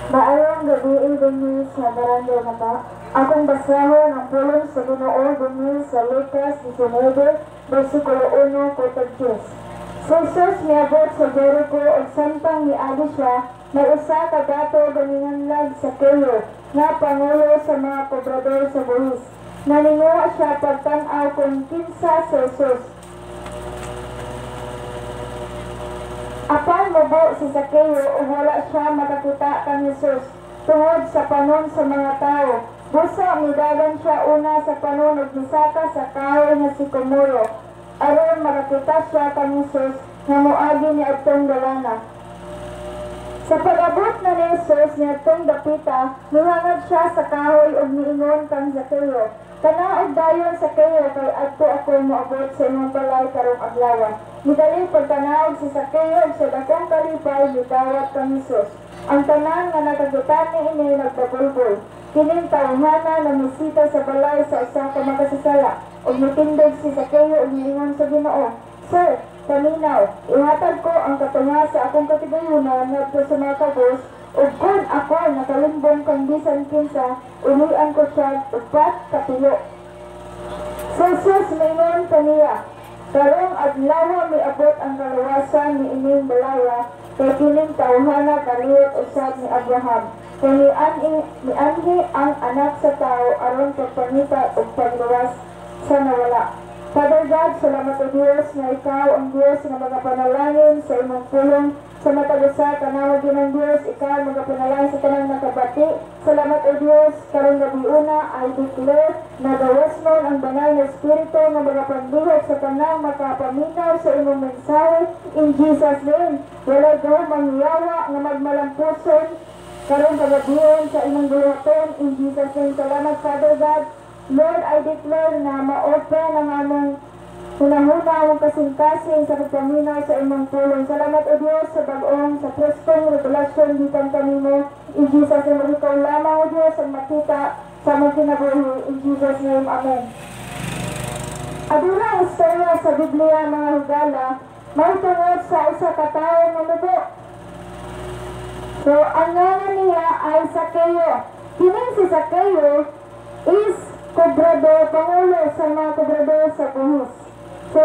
Maayong gabi dinhi sa barangay na ta. Akong basahon ang pulong sa Ginoo dinhi sa Lucas 19, versikulo 1 hangtod 10. Si Jesus miabot sa Jericho ug samtang miagi siya, may usa ka gato ganinganlag sa Zaqueo nga pangulo sa mga kobrador sa buhis. Naninguha siya pagtan-aw kung kinsa si Jesus. Apan mubo si Zaqueo ug wala siya makakita kang Jesus tungod sa panon sa mga tao. Busa midagan siya una sa panon ug misaka sa kahoy nga sikomoro aron makakita siya kang Jesus nga moagi niadtong dalana. Sa pag-abot na ni Jesus niadtong dapita, nuhangad siya sa kahoy ug niingon kang Zaqueo, "Kanaog dayon sa kayo kay adto ako moabot sa imong balay karong adlaw." Midali pagtanaog si Zaqueo sa dakong kalipay gidawat kang Jesus. Ang tanan nga nakagutan niini nagpabulbol. Kining tawhana na misita sa balay sa usa ka makasasala ug mitindog si Zaqueo ug niingon sa Ginoo, "Sir, paminaw, ihatag ko ang katunga sa akong katigayonan ngadto sa mga kabus ug kun ako nakalimbong kang bisan kinsa, ulian ko siya upat katuyo." Si Jesus mingon kaniya, "Karong adlaw miabot ang kaluwasan ni ining balaya kay kining tawhana kaliwat usab ni Abraham. Kay mianhi ang anak sa tao aron pagpangita ug pagluwas sa nawala." Father God, salamat o Diyos na ikaw ang Diyos na magapanalangin sa imong pulong sa matagusa kanawagin ng Diyos, ikaw magapanalangin sa tanang nakabati. Salamat o Diyos, karong gabi una, I declare na gawas mo ang banal na Espiritu na magapandihog sa tanang makapaminaw sa imong mensahe. In Jesus' name, walay gaw mangyawa nga magmalampuson karong kagabiyon sa imong buhaton. In Jesus' name, salamat Father God. Lord, I declare na ma-open ang among hunahuna ang kasing-kasing sa pagpaminaw sa imong pulong. Salamat o Diyos sa bagong, sa preskong revelasyon gikan kanimo. In Jesus' name, ikaw lamang o Diyos ang makita sa among kinabuhi. In Jesus' name, Amen. Aduna ang istorya sa Biblia mga higala, may tungod sa usa ka tawo nga mubo. So, ang ngalan niya ay Zaqueo. Kining si Zaqueo is kobrador, pangulo sa mga kobrador sa buhis. So,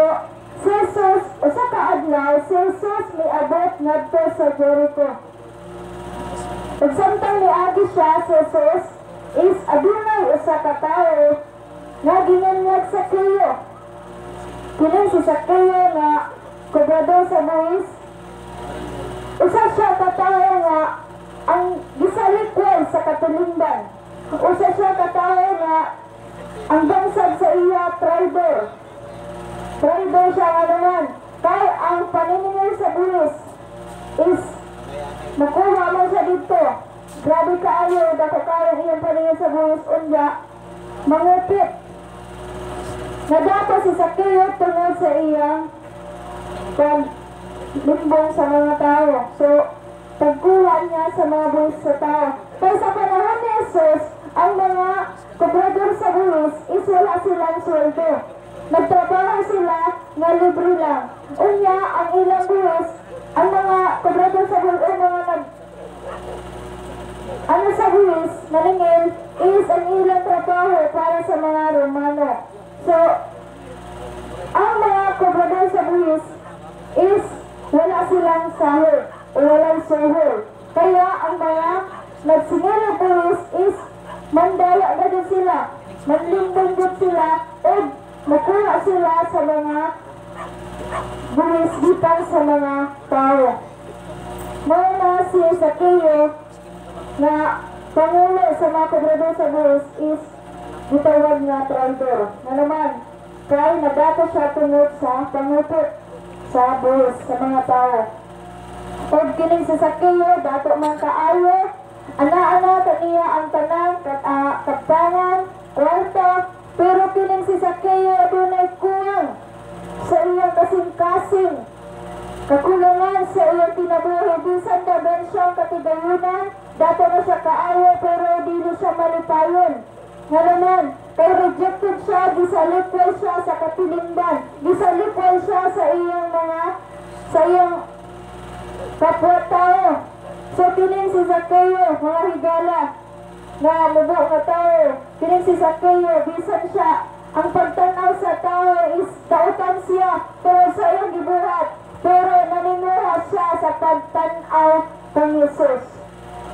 si Jesus, usa ka adlaw, si Jesus miabot ngadto sa Jericho. Ug samtang miagi siya, si Jesus is adunay usa ka tawo nga ginganlag sa Zaqueo. Kini si Zaqueo nga kobrador sa buhis, usa siya ka tawo nga ang gisalikwel sa katulingban. Usa siya ka tawo nga ang bansag sa iya traidor. Traidor siya nga naman. Kaya ang paniningil sa buwis is makuha man siya dito. Grabe kaayo, dako kayo iyang paningil sa buwis unya. Mangupit. Nadato si Zaqueo tungod sa iyang paglimbong sa mga tao. So, pagkuha niya sa mga buwis sa tao. Kaya sa panahon ni Jesus, ang mga kobrador sa buwis is wala silang sweldo. Nagtrabaho sila nga libre lang. Unya, ang ilang buwis, ang mga kobrador sa buwis, ang mga sa buwis, naningil, is ang ilang trabaho para sa mga Romano. So, ang mga kobrador sa buwis is wala silang sahod o walang suhol. Kaya ang mga nagsingil na buwis is mandaya na din sila, manlimbong din sila, o makuha sila sa mga buwis gitan sa mga tao. Muna si Zaqueo na pangulo sa mga kobrador sa buwis is gitawag nga traidor. Na naman, kaya nadato siya tungod sa pangupit sa buwis sa mga tao. O kining si Zaqueo, dato man kaayo, ana-ana kaniya ang tanang kaptangan, kwarta, pero kining si Zaqueo adunay kuwang sa iyang kasing-kasing. Kakulangan sa iyang kinabuhi, bisan na ben siyang katigayunan, dato na siya kaayo pero dili siya malipayon. Nga naman, kay rejected siya, gisalikwal siya sa katilingban, gisalikwal siya sa iyang kapwa-tao. So kining si Zaccheo, mga higala, na mubo nga tao, kining si Zaccheo, bisan siya, ang pagtanaw sa tao is dautan siya, pero sa iyong gibuhat, pero nanimuha siya sa pagtanaw ng Jesus.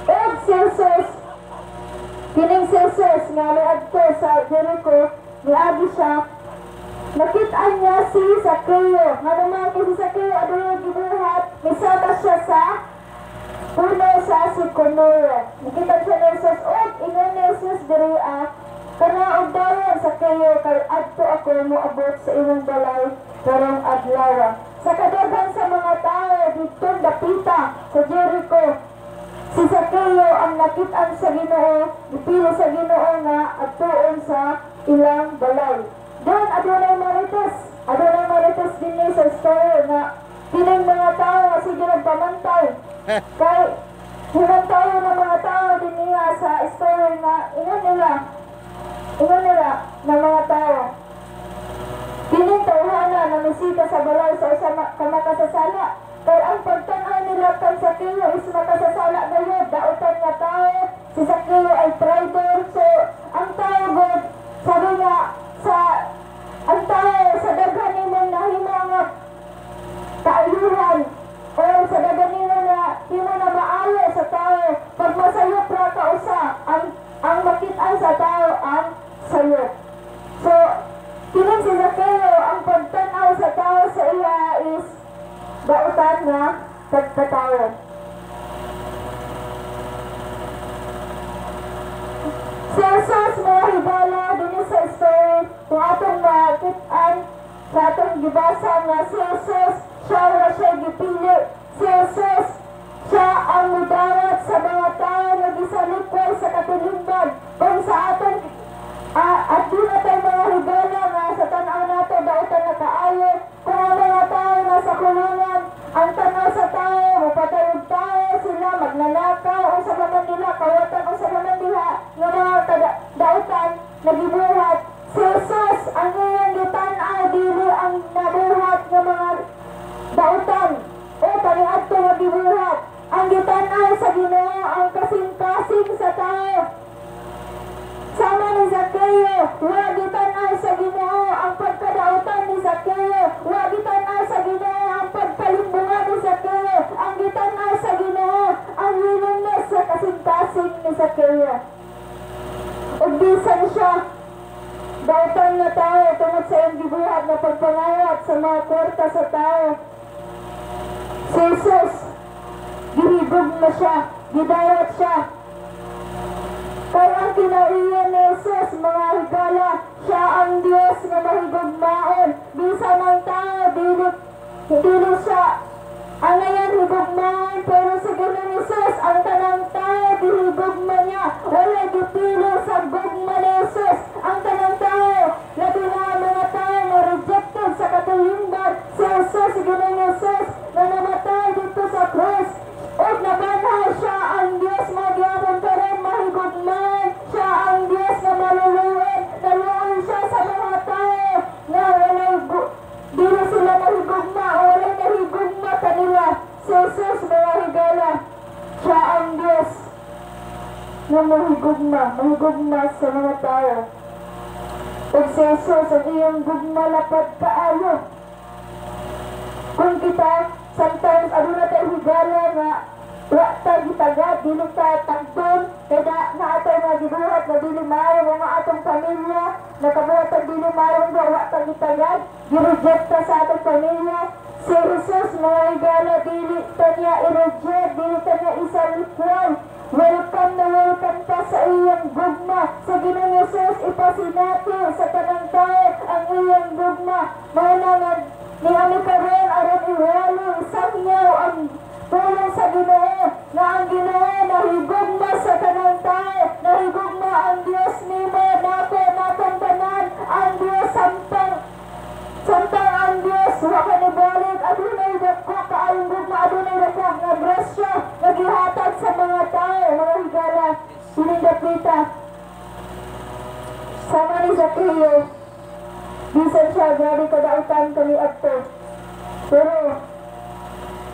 At si Jesus, kining si Jesus, nga niadto sa Jericho, niagi siya, nakitaan niya si Zaccheo, nga naman si Zaccheo, adunay gibuhat, misama siya sa puno sa sikomoro. Nakita siya ni Jesus, ingon ni Jesus diri kanaog dayon sa kayo, kay adto ako moabot sa imong balay karong adlaw. Sa kadaghan sa mga tao dito dapita sa Jericho, si Zaccheo ang nakit-an sa Ginoo, dipilo sa Ginoo nga adtuon sa ilang balay. Doon adunay marites din sa story nga kining mga tao nga sige nagpamantay. Kay himantayo ng mga tao din niya sa story nga ingon nila ng mga tao. Kining tawhana na misita sa balay sa usa ka makasasala. Kay ang pagtan-aw nila kang Zaccheo is makasasala na yun. Dautan nga tao, si Zaccheo ay traitor. So, ang tao God, sabi nga, ang tao sa daghan nimong nahimo nga kaayuhan o sa daghan nimo na himo na maayo sa tao, pag masayop ra ka usa, ang makit-an sa tao ang sayop. So, kining si Zaccheo, ang pagtan-aw sa tao sa iya is dautan nga pagkatao. Si Jesus mga higala din sa story kung atong makit-an sa atong gibasa nga si Jesus siya na siya gipili. Si Jesus siya ang mudawat sa mga tao na gisalikway sa katulungan. Kung sa aton at di na tayo mga higala nga sa tanaw nato dautan na kaayo. Kung ang mga tao nasa kulungan, ang tanaw sa tao, mapatayog tao sila, magnanakaw, o sa naman nila, kawatan o sa naman nila, ng mga dautan na gibuhat. Si Jesus, ang iyang gitanaw, dili ang nabuhat ng mga dautan, o paniadto nga gibuhat. Ang gitanaw sa Ginoo, ang kasing-kasing sa tao. Sama ni Zaccheo, wa gitanaw sa Ginoo ang pagkadautan ni Zaccheo, wa gitanaw sa Ginoo ang pagkalimbungan ni Zaccheo, ang gitanaw sa Ginoo ang willingness sa kasing-kasing ni Zaccheo. Ug bisan siya dautan na tao tungod sa iyang gibuhat na pagpangayat sa mga kwarta sa tao. Si Jesus, gihigog na siya, gidayat siya. Kaya ang kinaiyan ni Jesus, mga higala, siya ang Diyos na mahigugmaon. Bisan ang tao, dili siya ang ngayon higugmaon, pero sa Ginoong Jesus, ang tanang tao, dihigugma niya. Wala gipili sa gugma ni Jesus. Ang tanang tao, labi na mga tao na rejected sa katulungan. Si Jesus, si Ginoong Jesus, na namatay dito sa cross. O nabanhay siya ang Diyos, magyamon ka rin mahigugman. Siya ang Diyos na maluluin. Naluoy siya sa mga tao na dili sila mahigugma o wala nahigugma kanila. Si Jesus, mga higala, siya ang Diyos na mahigugma sa mga tao. O si Jesus, ang iyong gugma lapad kaayo. Kung kita, sometimes aduna tayo higala nga wa ta gitagad, dili ta tagton, kaya na atong mga gibuhat na dili maayo mga atong pamilya, nakabuhat ang dili maayo nga wa ta gitagad, gireject ta sa atong pamilya. Si Jesus, mga higala, dili ta niya i-reject, dili ta niya isalikwal. Welcome na welcome ka sa iyong gugma. Sa Ginoong Jesus, ipasinati sa tanang tao ang iyong gugma. Maunangan ni Ami Karon, aron iwalo, isang niyaw ang tulong sa Ginoo, na ang Ginoo nahigugma sa tanang tao, nahigugma ang Diyos nimo, nato, natong tanan, ang Diyos samtang ang Diyos, waka ni balik, adunay dako, kaayong gugma, adunay dako, nga grasya, nagihatag sa mga tao, mga higala, sinindapita. Sama ni Zaccheo, bisan siya, grabe kadautan kani adto. Pero,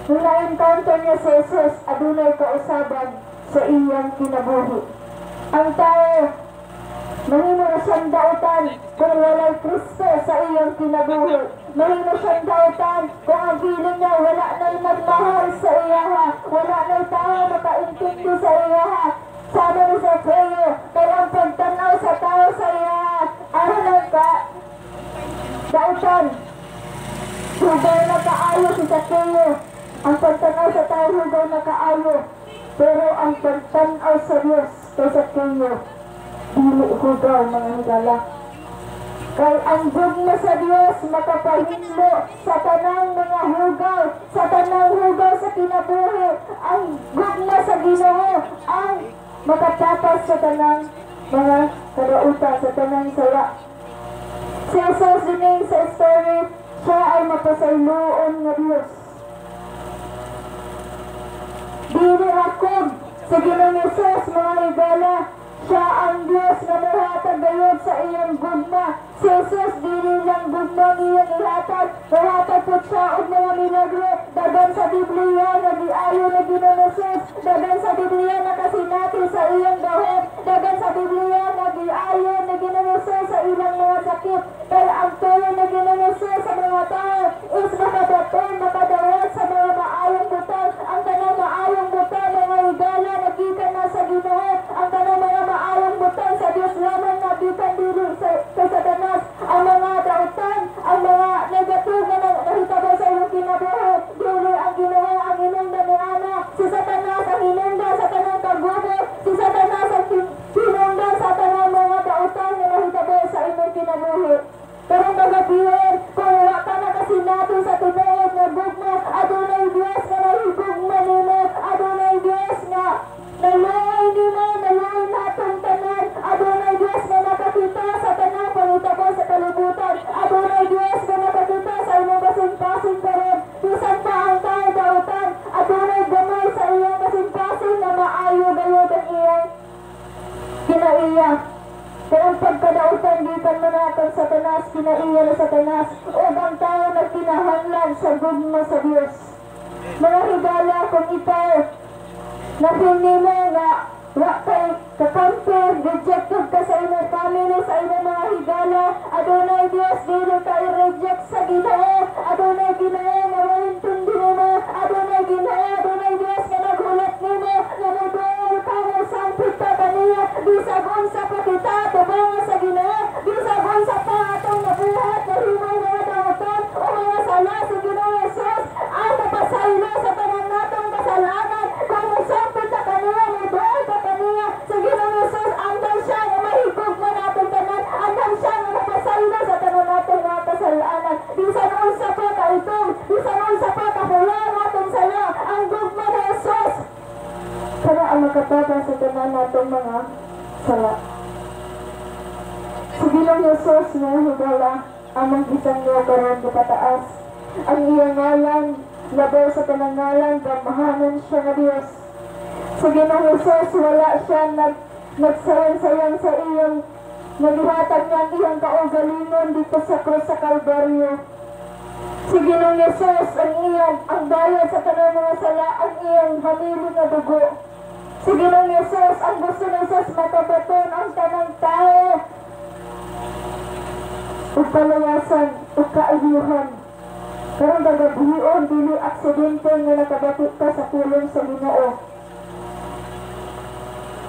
nung na-encounter niya si Jesus, adunay kausaban sa iyang kinabuhi. Ang tao mahimo na siyang dautan kung walay Kristo sa iyang kinabuhi. Mahimo siyang dautan kung ang piling niya wala na'y magmahal sa iyaha, wala na'y tao makaintindi sa iyaha. Sabi ni Zacchaeus, kaya ang pagtanaw sa tao sa iyaha, ahalan ka, dautan. Hugaw na kaayo si Zacchaeus. Ang pagtanaw sa tao, hugaw na kaayo. Pero ang pagtanaw sa Diyos kay Zacchaeus, dili hugaw, mga higala. Kay ang gugma sa Diyos makapahinlo sa tanang mga hugaw, sa tanang hugaw sa kinabuhi. Ang gugma sa Ginoo ang makatapas sa tanang mga kadautan, sa tanang saya. Si Jesus din sa story, siya ay mapasayloon nga Diyos. Dili rakod sa Ginoong Jesus, mga higala. Siya ang Diyos na mahatag gayud sa iyang gugma. Si Jesus dili lang gugma iyang ihatag, mahatag po siya og mga milagro. Dagan sa Biblia na giayo na Ginoong Jesus, dagan sa Biblia na kasinati sa iyang gahom, dagan sa Biblia na giayo na Ginoong Jesus sa ilang mga sakit. Kaya ang tuyo na Ginoong Jesus sa mga tao is makabaton, makadawat sa mga maayong butang. Ang tanang maayong butang, mga higala, nagkikan na sa Ginoo. Ang tanang mga maayong butang sa Diyos lamang na bitan dili sa Satanas. Ang mga dautan, ang mga negative na nahitabo sa iyong kinabuhi, dili ang Ginoo ang inunda ni Ana. Si Satanas ang inunda sa tanang kagubo. Si Satanas ang inunda sa tanang mga dautan na nahitabo sa iyong kinabuhi. Pero magabiyon, kung wala ka na kasi natin sa tinuod na gugma, adunay Diyos na nahigugma nimo, adunay Diyos na naluoy nimo, naluoy natong tanan, adunay Diyos na nakakita sa tanang pangitabo sa kalibutan, adunay Diyos na nakakita sa imong kasing-kasing karon, bisan pa ang tao dautan, adunay gamay sa iyong kasing-kasing na maayo gayud ang iyang kinaiya. Kaya ang pagkadautan gikan manatag sa Satanas, kinaiya na Satanas, o ang tao na kinahanglan sa gugma sa Diyos. Mga higala, kung ikaw napili mo nga wa kay kakampi, rejected ka sa imong family, sa imong mga higala, adunay Diyos, dili ka i-reject sa Ginoo, adunay Ginoo na maintindi mo, adunay Ginoo, adunay Diyos na naghulat nimo, na muduol ka mo sampit ka kaniya, bisag unsa pa kita, tubango sa Ginoo, bisag unsa pa atong nabuhat, na himay mga dautan, o mga sala sa Ginoo Jesus, ang mapasaylo sa tanan natong kasalanan, kung musampit ka kaniya, muduol ka kaniya, sa Ginoo Jesus, andam siya na mahigog mo natong tanan, andam siya na mapasaylo sa tanan natong mga kasalanan, bisan unsa pa ka itong, bisan unsa pa ka pula natong sala, ang gugma na Jesus, para ang makatapang sa tanan natong mga sala. Sa Ginoong Jesus na higala, amang isang niyo karon pataas. Ang iyang ngalan, labaw sa tanang ngalan, gamahanan siya na Diyos. Sa Ginoong Jesus, wala siya nagsayang-sayang sa iyong nalihatag niya ang iyang kaugalingon dito sa krus sa Kalbaryo. Sa Ginoong Jesus, ang bayad sa tanang mga sala, ang iyang hamili na dugo. Sa Ginoong Jesus, ang gusto ng Jesus matabaton ang tanang tao. Upalayasan, ukaayuhan. Karong gagabiyon, dili aksidente nga nakabati ka sa kulong sa Ginoo.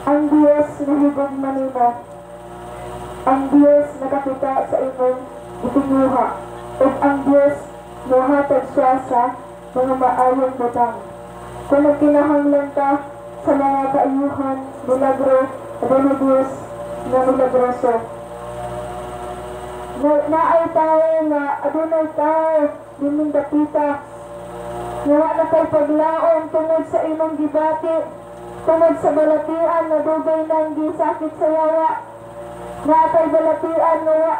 Ang Diyos nahigog manina. Ang Diyos nakakita sa imong itinguha. At ang Diyos nahatag siya sa mga maayong butang. Kung nagkinahanglan ka sa mga kaayuhan, milagro, adunay Diyos na milagroso. Naay tayo nga adunay tayo diming dapita. Nawa na kay paglaom tungod sa imong gibati, tungod sa balatian na dugay nang gisakit sa yawa. Naay kay balatian nga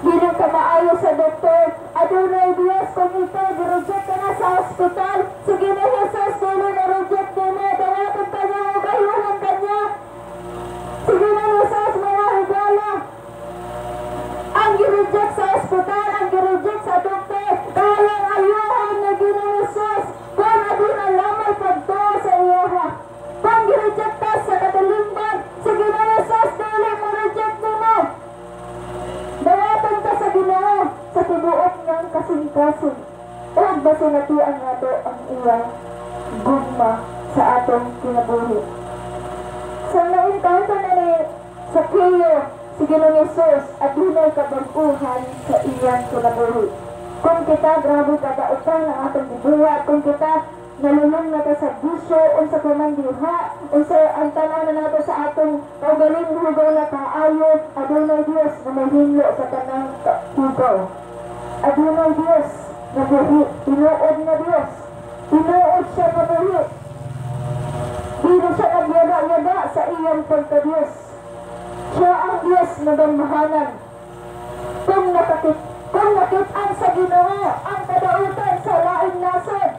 dili ka maayo sa doktor. Adunay Diyos, kung ikaw gireject ka na sa ospital, sige na Jesus, dili na reject nimo, dawaton ka niya o kayuhan ka niya. Sige na Jesus, mga higala. Ang gireject sa ospital, ang gireject sa doktor, kayang ayuhan na Ginoong Jesus. Kung aduna lamay pagtuo sa iyo, kasing-kasing. O basinatian nato ang iyang gugma sa atong kinabuhi. Sa nainkanto na ni Sakeo si Ginoong Hesus at dunay kabag-uhan sa iyang kinabuhi. Kung kita grabe kadaotan ang atong gibuhat, kung kita nalulong na sa bisyo, unsa pa man diha, unsa ang tanaw na nato sa atong kaugaling hugaw na kaayo, adunay Dios na mahimlo sa tanang hugaw. Adunay Dios na buhi, tinuod na Dios, tinuod siya na buhi. Dili siya nagyaga-yaga sa iyang pagka-Dios. Siya ang Dios na gamahanan. Kung nakitaan sa Ginoo ang kadautan sa laing nasod,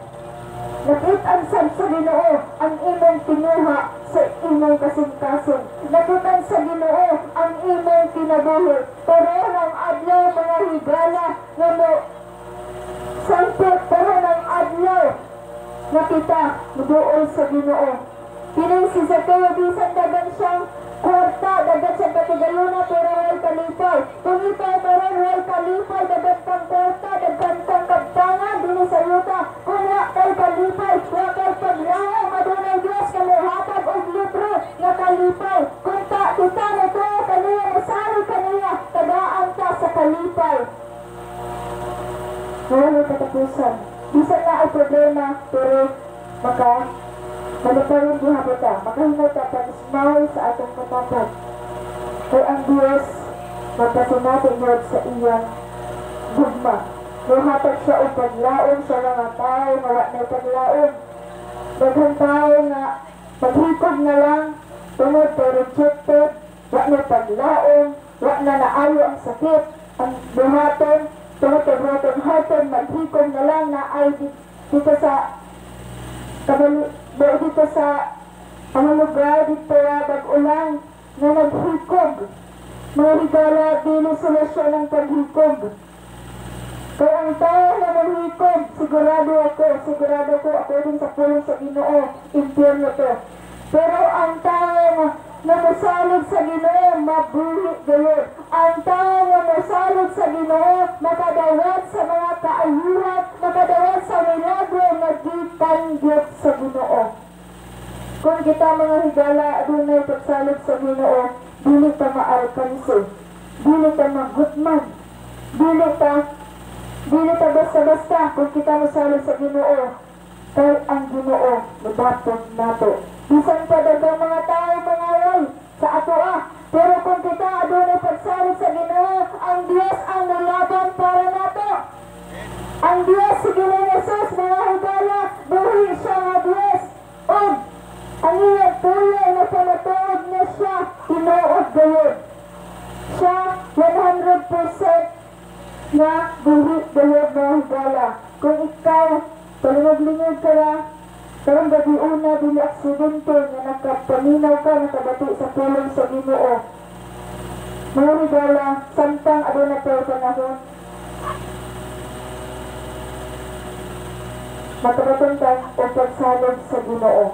nakitaan sa Ginoo ang imong tinuha sa imong kasing-kasing. Nakitaan sa Ginoo ang imong kinabuhi. Pero ng adlaw mga higala nga mo sampit, pero ng adlaw na kita muduol sa Ginoo. Pinay si Sakeo bisan dagan siyang kwarta, dagan siyang katigayuna pero wal kalipay. Kung ikaw pero wal kalipay, dagan kang kwarta, dagan kang kabtangan, dili sa yuta. Kung wa kay kalipay, wa kay paglaho, madunay Diyos kamuhatag og libro nga kalipay. Kung kita nito kaniya, nasari kaniya, tagaan ta sa kalipay. Wala katapusan. Bisan na ay problema, pero malipawin gihapon ta, makahinay ta pag-smile sa atong matapad. Kay ang Diyos, magpasinatin Lord sa iyang gugma. Muhatag siya o paglaon sa mga tao na wak na paglaon. Daghang tao na maghikog na lang, tungod kay rejected, wak na paglaon, wak na naayo ang sakit, ang buhaton, tungod kay broken hearted, maghikog na lang na ay dito sa dito sa ang lugar dito bag-ulang na naghikog. Mga higala, dili solusyon ng paghikog. Kaya ang tao na maghikog, sigurado ko, according sa pulong sa Ginoo, impyerno to. Pero ang tao na masalig sa Ginoo, mabuhi gayon. Ang tao na masalig sa Ginoo, makadawat sa mga kaayuhan, makadawat sa milagro na gitanggit sa Ginoo. Kung kita mga higala, adunay pagsalig sa Ginoo, dili ta maalkanso, dili ta magutman, dili ta basta-basta kung kita masalig sa Ginoo. Kay ang Ginoo, mabatong nato. Bisan pa dagang mga tao pangaway sa ato pero kung kita adunay pagsalig sa Ginoo, ang Dios ang nalaban para nato. Ang Dios si Ginoong Hesus, mga higala, buhi siya nga Dios. O ang iyang tuloy na panatuod na siya, tinuod gayon. Siya 100% na buhi gayon, mga higala. Kung ikaw palingog-lingog ka na, karong gabi una, dili aksidente nga nakapaminaw ka, nakabati sa pulong sa Ginoo. Mga higala, samtang aduna tayo panahon, matabatong ka o pagsalig sa Ginoo.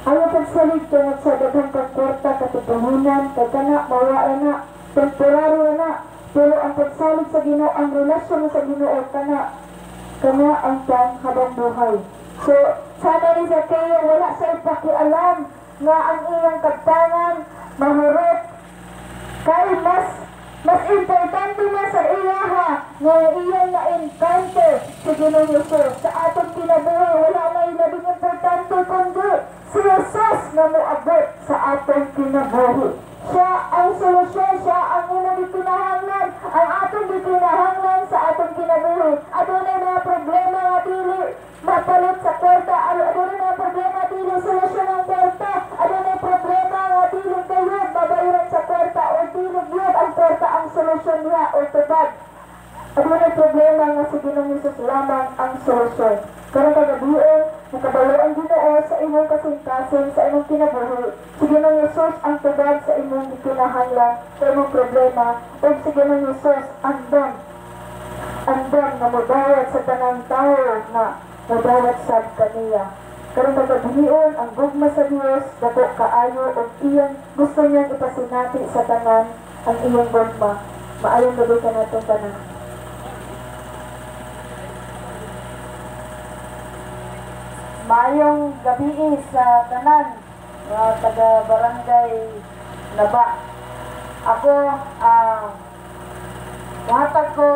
Ang pagsalig tungod sa daghang kagkwarta, katipuhunan, kagkana, mawala na, temporary na, pero ang pagsalig sa Ginoo, ang relasyon sa Ginoo, kana ang habang buhay. So, sana ni Sakeo wala sa ipakialam nga ang iyang kabtangan, mahurot, kay mas importante na sa iyaha nga iyang na-encounter sa Ginoong Hesus. Sa atong kinabuhi, wala may labing importante kundi si Hesus na moabot sa atong kinabuhi. Siya ang solusyon, siya ang unang ikinahanglan, ang atong ikinahanglan sa atong kinabuhi. Adunay mga problema nga dili mapalit sa kwarta, adunay mga problema dili solusyon ang kwarta, adunay problema nga dili kayo babayaran sa kwarta o dili gyud ang kwarta ang solusyon niya o tubag. Adunay problema nga si Ginoong Hesus lamang ang solusyon. Karong kagabion, nakabalo ang Ginoo sa imong kasing-kasing, sa imong kinabuhi. Si Ginoong Hesus ang tubag sa imong ikinahanglan, sa imong problema, o si Ginoong Hesus andam na mudawat sa tanang tao na mudawat sa kaniya. Karong kagabion, ang gugma sa Dios, dako kaayo o iyang gusto niyang ipasinati sa tanan ang iyong gugma. Maayong gabi ka natong tanan. Mayong gabi sa tanan nga taga barangay Naba. Ako mahatag ko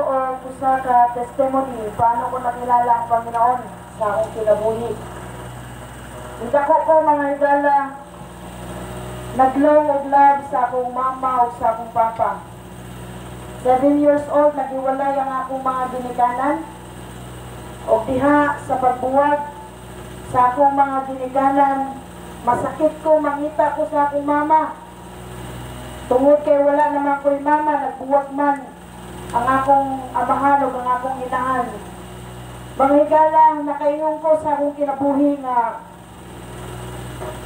usa ka testimony paano ko nakilala ang Panginoon sa akong kinabuhi. Dako ko mga higala naglaw og love sa akong mama ug sa akong papa. 7 years old nagiwalay ang akong mga ginikanan o diha sa pagbuwag sa akong mga ginikanan, masakit ko mangita ko sa akong mama. Tungod kay wala naman ko'y mama, nagbuwag man ang akong amahan o ang akong inahan. Mga higala, nakaingon ko sa akong kinabuhi nga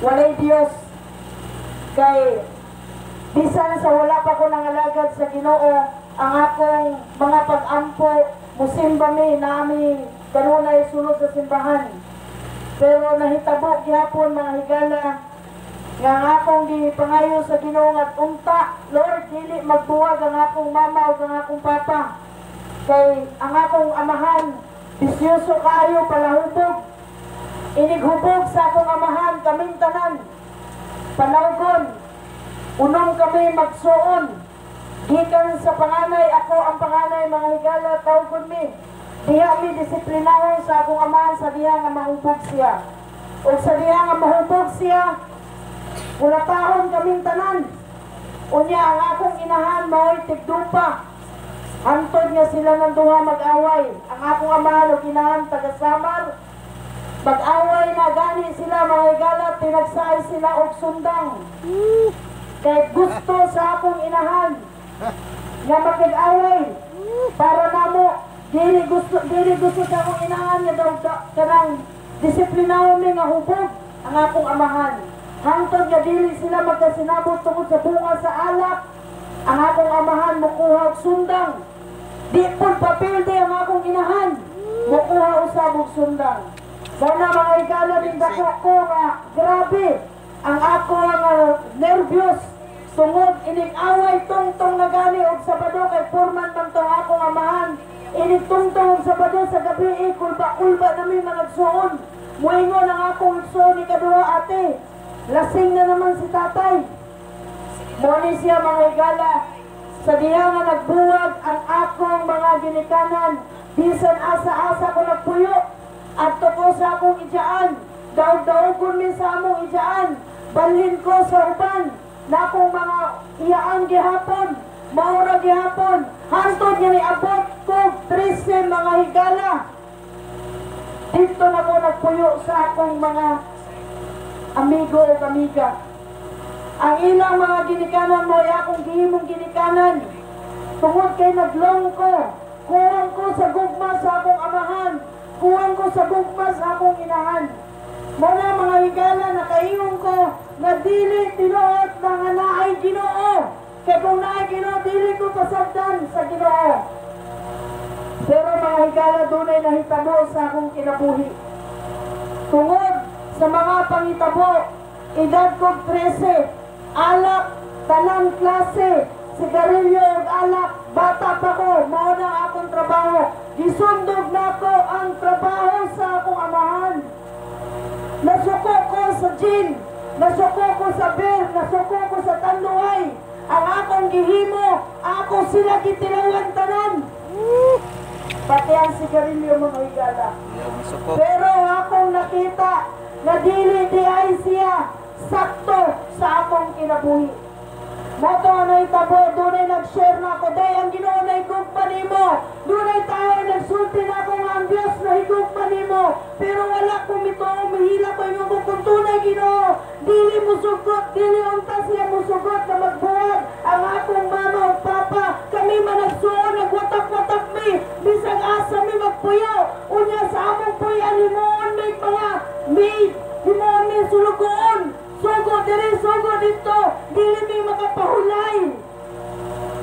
walay Diyos. Kay bisan sa wala pa ko nangalagad sa Ginoo, ang akong mga pag-ampo, musimba mi, nami, kanunay sulod sa simbahan. Pero nahitabo gyapon mga higala nga ang akong gipangayo sa Ginoo nga unta, Lord, dili magbuwag ang akong mama o ang akong papa. Kay ang akong amahan bisyoso kaayo palahubog. Inighubog sa akong amahan kaming tanan. Panawgon, unom kami magsuon. Gikan sa panganay, ako ang panganay mga higala, tawgon mi. Diha mi disiplinahon sa akong amahan sa diha nga mahubog siya. O sa diha nga mahubog siya, kulatahon kaming tanan. Unya ang akong inahan mao'y tigdupa. Hantod nga sila ng duha mag-away. Ang akong amahan o inahan taga-Samar. Mag-away na gani sila mga higala, tinagsay sila og sundang. Kaya gusto sa akong inahan nga makig-away para namo dili gusto sa akong inahan nga daw kanang disiplinahon mi nga hubog ang akong amahan. Hangtod nga dili sila magkasinabot tungod sa bunga sa alak, ang akong amahan mukuha og sundang. Di pud papilde ang akong inahan, mukuha usab og sundang. Sana mga higala din dako ko nga grabe ang ako nga nervyos tungod inig-away tungtong na gani og Sabado kay Purman man tong akong amahan. Inig tungtong og Sabado sa gabi kulba-kulba nami managsuon. Muingon ang akong igsoon ni kaduha ate. Lasing na naman si tatay. Muni siya mga higala. Sa diha nga nagbuwag ang akong mga ginikanan. Bisan asa-asa ko nagpuyo. At ko sa akong ijaan. Daog-daogon mi sa among ijaan. Balhin ko sa uban. Na akong mga iyaan gihapon. Maura gihapon. Hantod nga niabot ko 13 mga higala. Dito na ko nagpuyo sa akong mga amigo o amiga. Ang ilang mga ginikanan mo ay akong gihimong ginikanan. Tungod kay naglong ko. Kuwang ko sa gugma sa akong amahan. Kuwang ko sa gugma sa akong inahan. Muna mga higala, nakaingon ko na dili tinuot mga naay Ginoo. Kaya kung naay Ginoo, dili ko pasagdan sa Ginoo. Pero mga higala, dunay nahitabo sa akong kinabuhi. Tungod sa mga pangitabo, edad ko 13, alak, tanan klase, sigarilyo ug alak, bata pa ko, mao na akong trabaho. Gisundog na ko ang trabaho sa akong amahan. Nasuko ko sa gin, nasuko ko sa beer, nasuko ko sa tanduay. Ang akong gihimo, ako sila gitilawan tanan. Pati ang sigarilyo mga higala. Pero akong nakita na dili di ay siya sakto sa akong kinabuhi. Moto na itabo, dunay nag-share na ako. Day, ang Ginoo na higugma nimo. Dunay tayo nagsulti na ako nga ang Diyos na higugma nimo. Pero wala ko mito, umihila ko yung kung tunay Ginoo. Dili mo sugot, dili unta siya mo sugot na magbuwag. Ang akong mama o papa, kami managsuon, nagwatak-watak mi. Bisag asa mi magpuyo. Unya sa among puyan, himoon may mga maid. Himoon may sulugoon. Sugo diri, sugo dito. Dili mi makapahulay.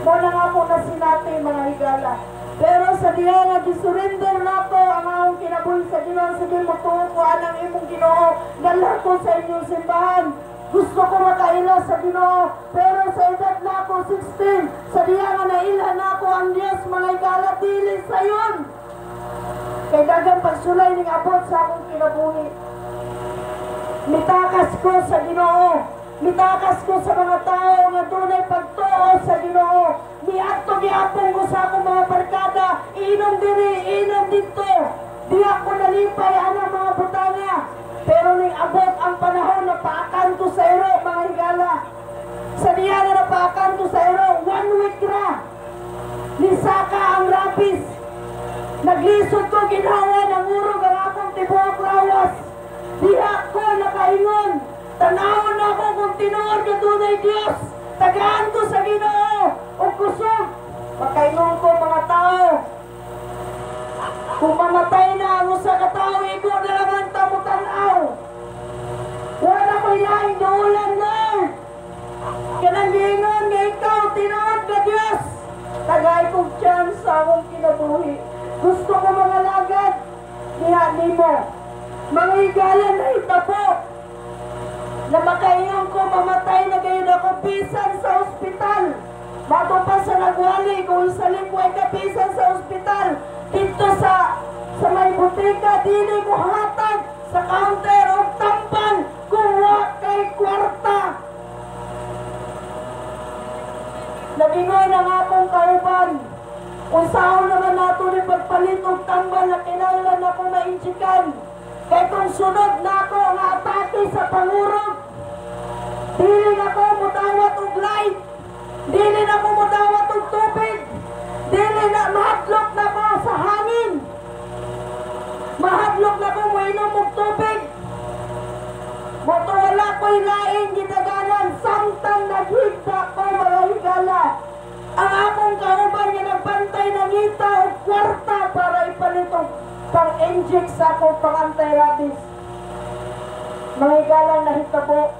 Muna nga po na sinati mga higala. Pero sa diya nga gisurrender na ko ang akong kinabuhi sa Ginoo. Sige mo tuwa ko anang imong Ginoo. Dala ko sa inyong simbahan. Gusto ko makaila sa Ginoo. Pero sa edad na ako 16, sa diya nga nailhan na ako ang Diyos mga higala. Dili sa yun. Kay dagang pagsulay ning abot sa akong kinabuhi. Mitakas ko sa Ginoo. Mitakas ko sa mga tao nga dunay pagtuo sa Ginoo. Niadto giapong ko sa akong mga barkada, inom diri, inom dito. Di ako nalipay ana mga butanga. Pero ning abot ang panahon na paakan ko sa ero, mga higala. Sa diya na napaakan ko sa ero, 1 week na. Nisaka ang rapis. Naglisod ko ginawa ng urog ang akong tibuok lawas. Diha ko nakaingon. Tanawon na ako kung tinuod ka tunay Diyos. Tagaan ko sa Ginoo o kusog. Makaingon ko mga tao. Kung mamatay na ang usa ka tao, igo na lang ang tamutanaw. Wala ko ilaing naulan, Lord. Kanang giingon nga ikaw, tinuod ka Diyos. Tagay kong chance sa akong kinabuhi. Gusto ko mga lagad. Diha nimo. Mga higalan na itabo. Na makaingon ko mamatay na gayon ako pisan sa ospital. Bago pa sa nagwali kung isalim ko ay kapisan sa ospital. Dito sa may butika, dili mo hatag sa counter o tampan kung wa kay kwarta. Nagingon ang akong kauban. Kung saan naman nato ni pagpalit og tambal na kinahanglan ako mainjikan. Kaya kung sunod na ako nga atake sa pangurog, dili na ko mudawat og light, dili na ko mudawat og tubig, dili na mahadlok na ko sa hangin, mahadlok na ko mainom og tubig. Moto wala ko'y laing gidaganan, samtang naghigda ko mga higala. Ang akong kauban nga nagbantay ng ngita o kwarta para ipalitong pang-inject sa akong pang-anti-rabies. Mga higalang nahitabo.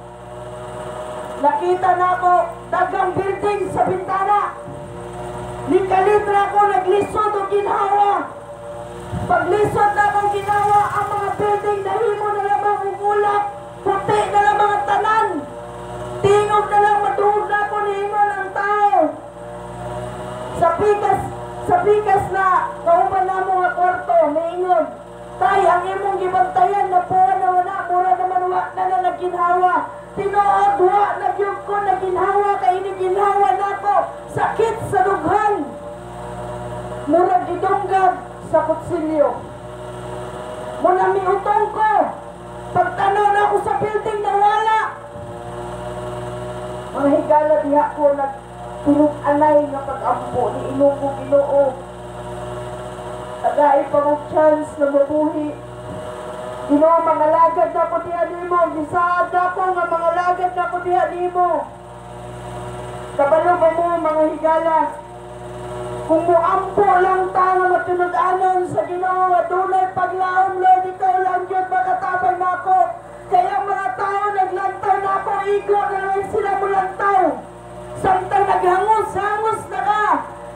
Nakita na ako dagang building sa bintana. Nikalitra ko, naglisod o ginhawa. Paglisod na akong ginawa, ang mga building nahimo na lamang umulap. Puti na lang mga tanan. Tingog na lang matuhog na ako niingon ang tao. Sa pikas na kauban na mo nga kwarto, niingon. Tay, ang imong gibantayan na puwan na wala, mura naman wak na nagginhawa. Tinuod, wa, nagyog ko, nagginhawa, kainin ginhawa na ako. Sakit sa dughan. Mura gidunggab sa kutsilyo. Muna miutong ko. Pagtanaw na ako sa building na wala. Mga higala diha ko nagtulog anay nga pag-ampo ni Ilonggo Ginoo. Tagay pa mong chance na mabuhi. Ginoo, mga lagad na ko diha nimo. Gisaad ako nga mga lagad na ko diha nimo. Kabalo ba mo mga higala? Kung muampo lang ta nga matunod-anon sa Ginoo at dunay paglaom, Lord, ikaw lang yun makatabang na ako. Kaya mga tao naglantaw na ako, igo na lang sila mo lantaw. Samtang naghangos-hangos na ka,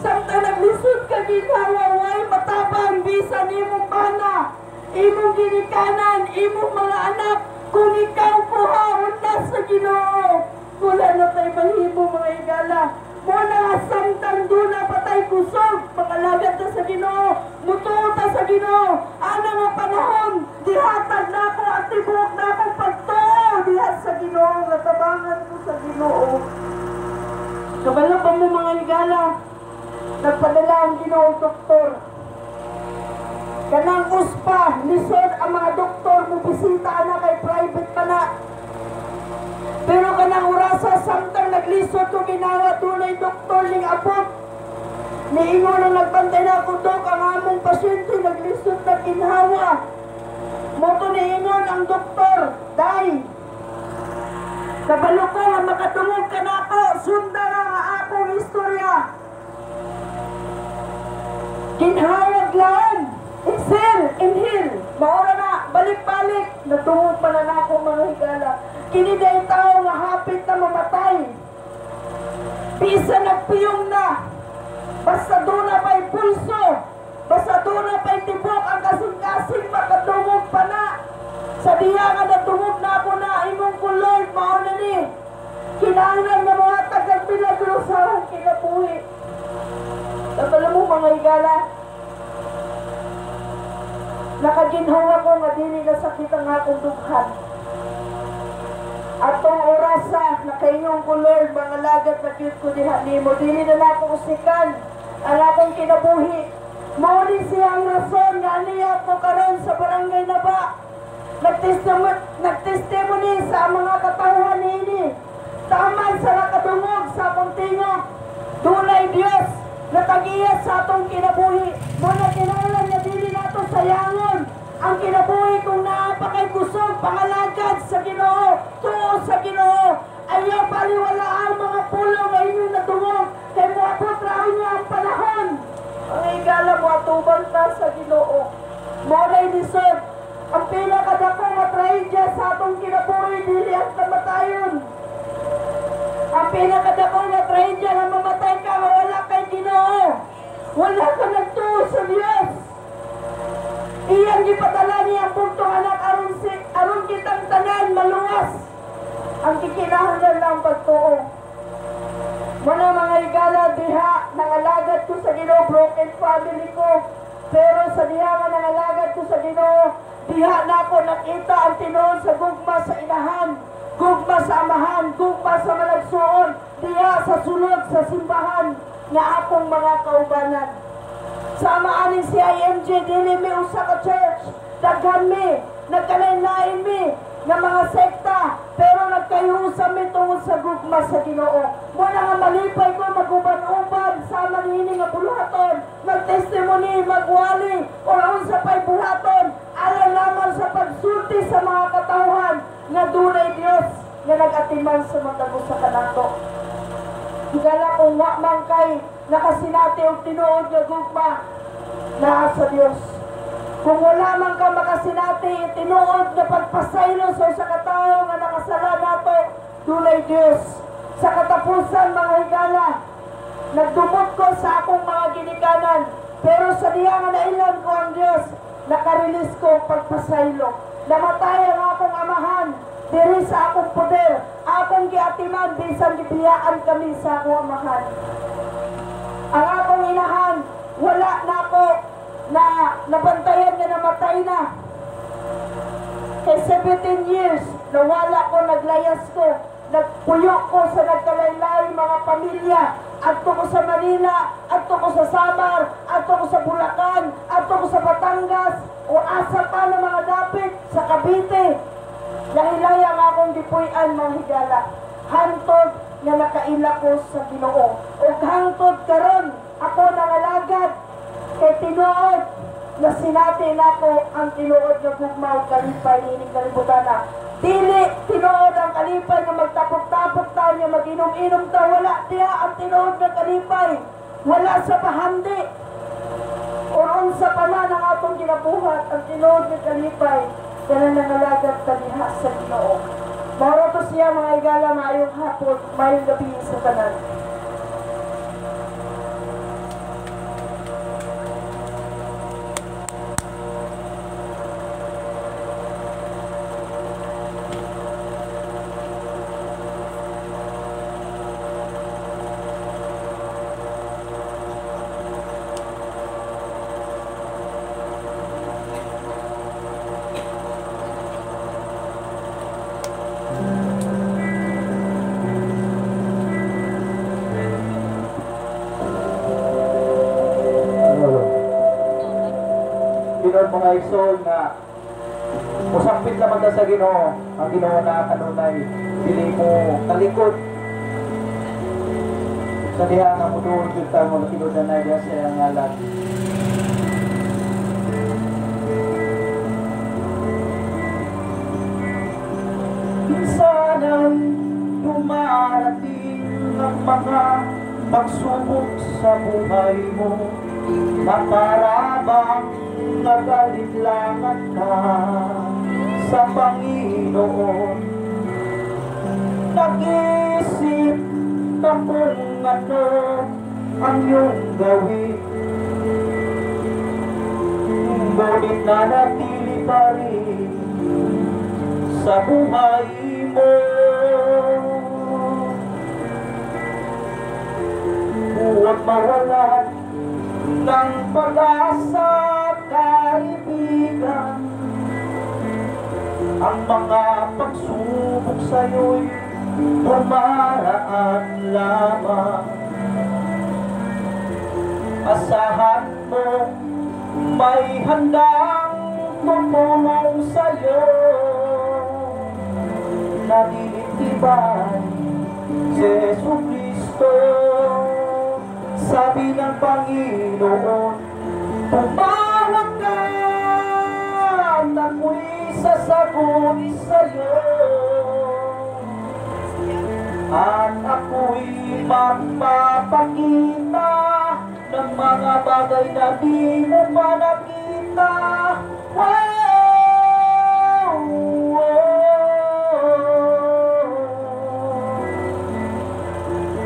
samtang naglisod ka ginawa, way matabang, bisa nimong bana, imong ginikanan, imong mga anak, kung ikaw kuha, unta sa Ginoo. Wala na tayo mahimo mga higala. Muna samtang doon na patay kusog, makalagad na sa Ginoo, mututa sa Ginoo. Ano nga panahon, dihatag na ako at tibok na akong pagtuo diha sa Ginoo, natabangan ko sa Ginoo. Kabalo pa mo mga higala, nagpadala ang Ginoo doktor. Kanang uspa, lisod ang mga doktor mo bisita na kay private pa na. Pero kanang orasa samtang naglisod ko ginawa tunay doktor ning abot. Niingon na nagbantay na ako dok ang among pasyente naglisod na ginhawa. Moto niingon ang doktor, day. Kabalo ko nga makatungog ka na ako, sunda na nga akong istorya. Ginhawag lang, exhale, inhale, maura na, balik-balik, natungog pa na ako mga higala. Kiniday tao nga hapit na mamatay. Bisa nagpiyong na. Basta doon na pa'y pulso. Basta doon na pa'y tibok ang kasing-kasing makatungog pa na. Sa diya nga natungog na ako na imong ko Lord, mauna ni. Kinahanglan na mga tagang-milagro sa akong kinabuhi. Natala mo mga higala. Nakaginhawa ko nga dili na sakit ang akong dughan. pag-asa na kainyong ko Lord, mga lagat na cute ko diha nimo. Dili na ako usikan ang akong kinabuhi. Mauli siya ang rason nga niya ko karon sa barangay na ba. Nagtestimony sa mga katauhan niini. Taman sa nakadungog sa akong tingog. Dunay Dios na tag-iya sa atong kinabuhi. Muna kinahanglan nga dili nato sayangon ang kinabuhi kung naapakay kusog pangalagad sa Ginoo, tuo sa Ginoo. Ayaw baliwala ang mga pulo nga inyong natungog kay moabot ra niya ang panahon. Ang igala mo atuban ta sa Ginoo. Moray lisod ang pinakadako nga trahedya sa atong kinabuhi dili ang kamatayon. Ang pinakadako nga trahedya nga mamatay ka nga wala kay Ginoo. Wala ka nagtuo sa Dios. Iyang gipadala niya ang buntong anak aron kitang tanan maluwas. Ang kikinahanglan lang pagtuo. Muna mga igala diha nangalagad ko sa Ginoo, broken family ko. Pero sa diha nga nangalagad ko sa Ginoo, diha na ako nakita ang tinuod sa gugma sa inahan, gugma sa amahan, gugma sa malagsuon, diha sa sulod sa simbahan nga akong mga kaubanan. Sama aning si IMJ, dili mi usa ka church, daghan mi, nagkalain-lain mi nga mga sekta, pero nagkayusa mi tungod sa gugma sa Ginoo. Muna nga malipay ko maguban-uban, sama niini nga bulaton, magtestimony, magwali, o unsa pa'y bulaton, alam lamang sa pagsulti sa mga katawhan nga dunay Dios nga nag-atiman sa matago sa kanato. Higala kung wa man kay nakasinati og tinuod nga gugma naa sa Dios. Kung wala man ka makasinati tinuod nga pagpasaylo sa usa ka tawo nga nakasala nato, dunay Dios. Sa katapusan mga higala, nagdumot ko sa akong mga ginikanan, pero sa diha nga nailan ko ang Dios, nakarilis ko pagpasaylo. Namatay ang akong amahan diri sa akong poder, akong giatiman bisan gibiyaan kami sa akong amahan. Ang akong inahan, wala na ako na nabantayan nga namatay na. Kay 17 years, nawala ko, naglayas ko, nagpuyo ko sa nagkalaylay mga pamilya. Adto ko sa Manila, adto ko sa Samar, adto ko sa Bulacan, adto ko sa Batangas, o asa pa ng mga dapit sa Cavite. Lahilay ang akong dipuy-an mga higala. Hantod nga nakaila ko sa Ginoo. O hantod karon ako nangalagad kay tinuod na sinati nako ang tinuod nga gugmaw kalipay ni kalibutan na. Dili tinuod ang kalipay nga magtapok-tapok tayo nga mag-inom-inom ta, wala diha ang tinuod nga kalipay. Wala sa pahandi. Oron sa paman ang atong ginabuhat ang tinuod nga kalipay kana nangalagad ta diha sa Ginoo. Maro to siya mga igala, maayong hapon, maayong gabi sa tanan. Lord, mga igsoon nga musapit lamang ka sa Ginoo, ang Ginoo na kanunay dili mo talikod sa diha nga muduol gyud ta mo tinuod-anay diha sa iyang ngalan. Minsana'y dumarating ang mga pagsubok sa buhay mo na para bang nagalinlangan ka sa Panginoon. Nag-isip ka kung ano ang iyong gawin, ngunit nanatili pa rin sa buhay mo. Huwag mawalan ng pag-asa, kaibigan. Ang mga pagsubok sa'yo'y dumaraan lamang. Asahan mo may handang tumulong sa'yo na dinitibay si Jesucristo. Sabi ng Panginoon, tumawag ka at ako'y sasagot sa'yo, at ako'y magpapakita ng mga bagay na di mo pa nakita. Wow!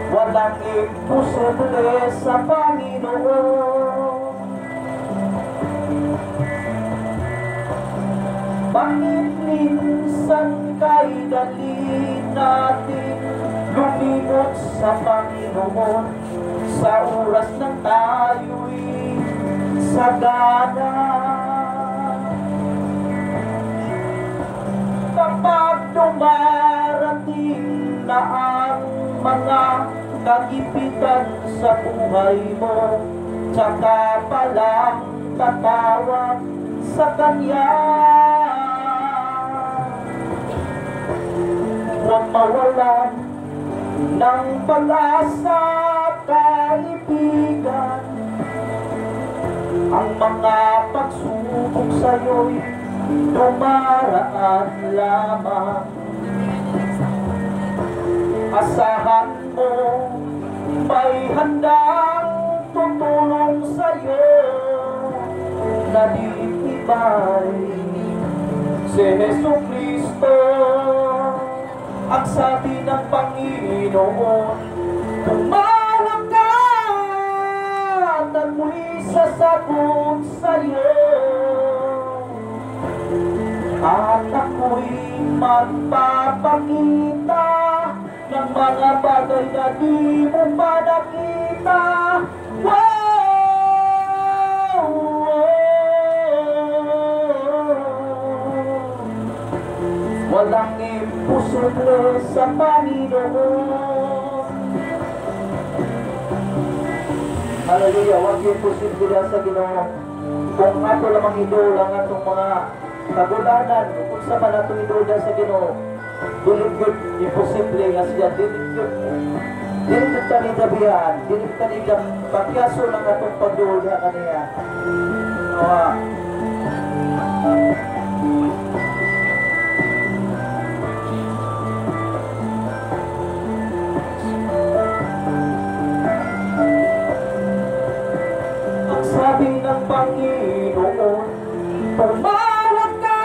Walang imposible sa Panginoon. Bakit minsan kay dali natin lumimot sa Panginoon sa oras ng tayo'y sagana? Kapag dumarating na ang mga kagipitan sa buhay mo, tsaka palang tatawag sa Kanya. Huwag mawalan ng pag-asa, kaibigan. Ang mga pagsubok sa'yo'y dumaraan lamang. Asahan mo may handang tutulong sa'yo na ditibay si Jesucristo. Ang sabi ng Panginoon, tumawag ka at ako'y sasagot sa'yo, at ako'y magpapakita ng mga bagay na di mo pa nakita. Wow! Walang imposible sa Panginoon. Hallelujah! Huwag imposible sa Ginoo. Kung ato lamang idol ang atong mga kagulanan, kung sa man atong idol sa Ginoo, diligid, imposible nga siya, diligid tani dabihan, diligid tani pagyaso ng atong pagduol na kaniya. Ang sabi ng Panginoon, tumawag ka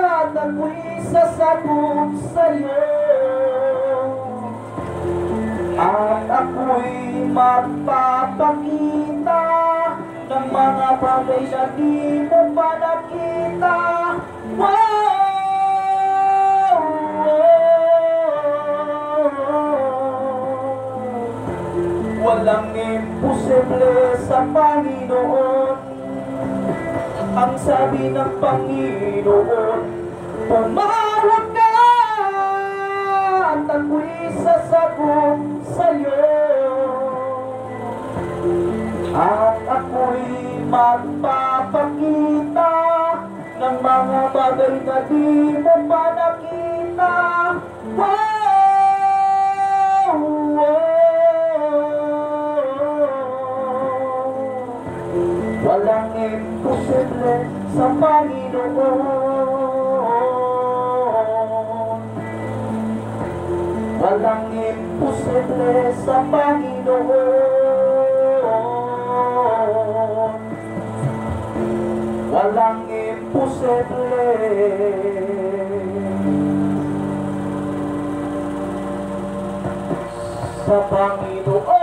at ako'y sasagot sa'yo, at ako'y magpapakita ng mga bagay na di mo pa nakita. Wow! Walang imposible sa Panginoon. Ang sabi ng Panginoon, tumawag ka at ako'y sasagot sa'yo, at ako'y magpapakita ng mga bagay na di mo pa nakita. Wow! Walang imposible sa Panginoon. Walang imposible sa Panginoon. Walang imposible sa Panginoon.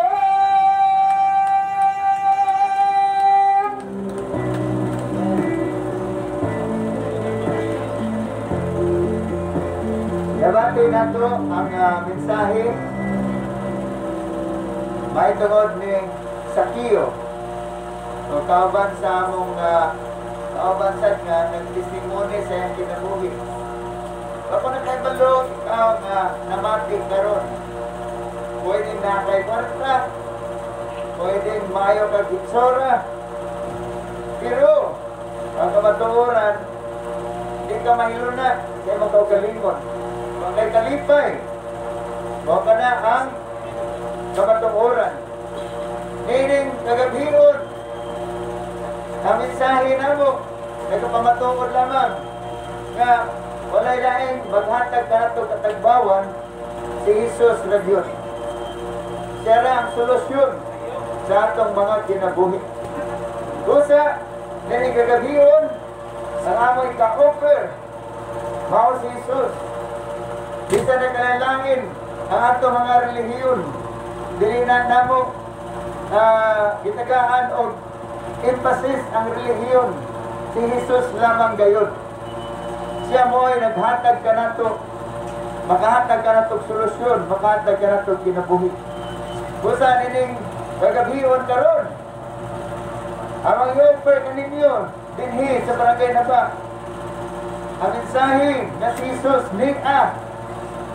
Nabati na to ang mensahe may tungod ni Sakio. So kauban sa among kauban sad nga nagtestimony sa iyang kinabuhi. Ako na kay balong ikaw nga namati karon. Pwede na kay kwarta, pwede mayo ka gitsura. Pero, ang kamatuoran, hindi ka mahiluna, kaya magkaugalingon. Kung kay kalipay, mo ka na ang kamatuoran. Nining kagabion, ang mensahe na mo, nagpamatuod lamang, nga walay laing maghatag ka na ito katagbawan, si Jesus Rabion. Siya na ang solusyon sa atong mga kinabuhi. Kusa, nining kagabion, ang amoy ka-offer, mao si Jesus. Bisa na kalalangin ang atong mga relihiyon. Dili na namo gitagaan o emphasis ang relihiyon. Si Jesus lamang gayon. Siya mo ay naghatag ka na ito. Makahatag ka na ito solusyon. Makahatag ka na ito kinabuhi. Kusa nining kagabion karon. Ang i-offer ka ninyo dinhi sa barangay na ba? Ang mensahe na si Jesus nika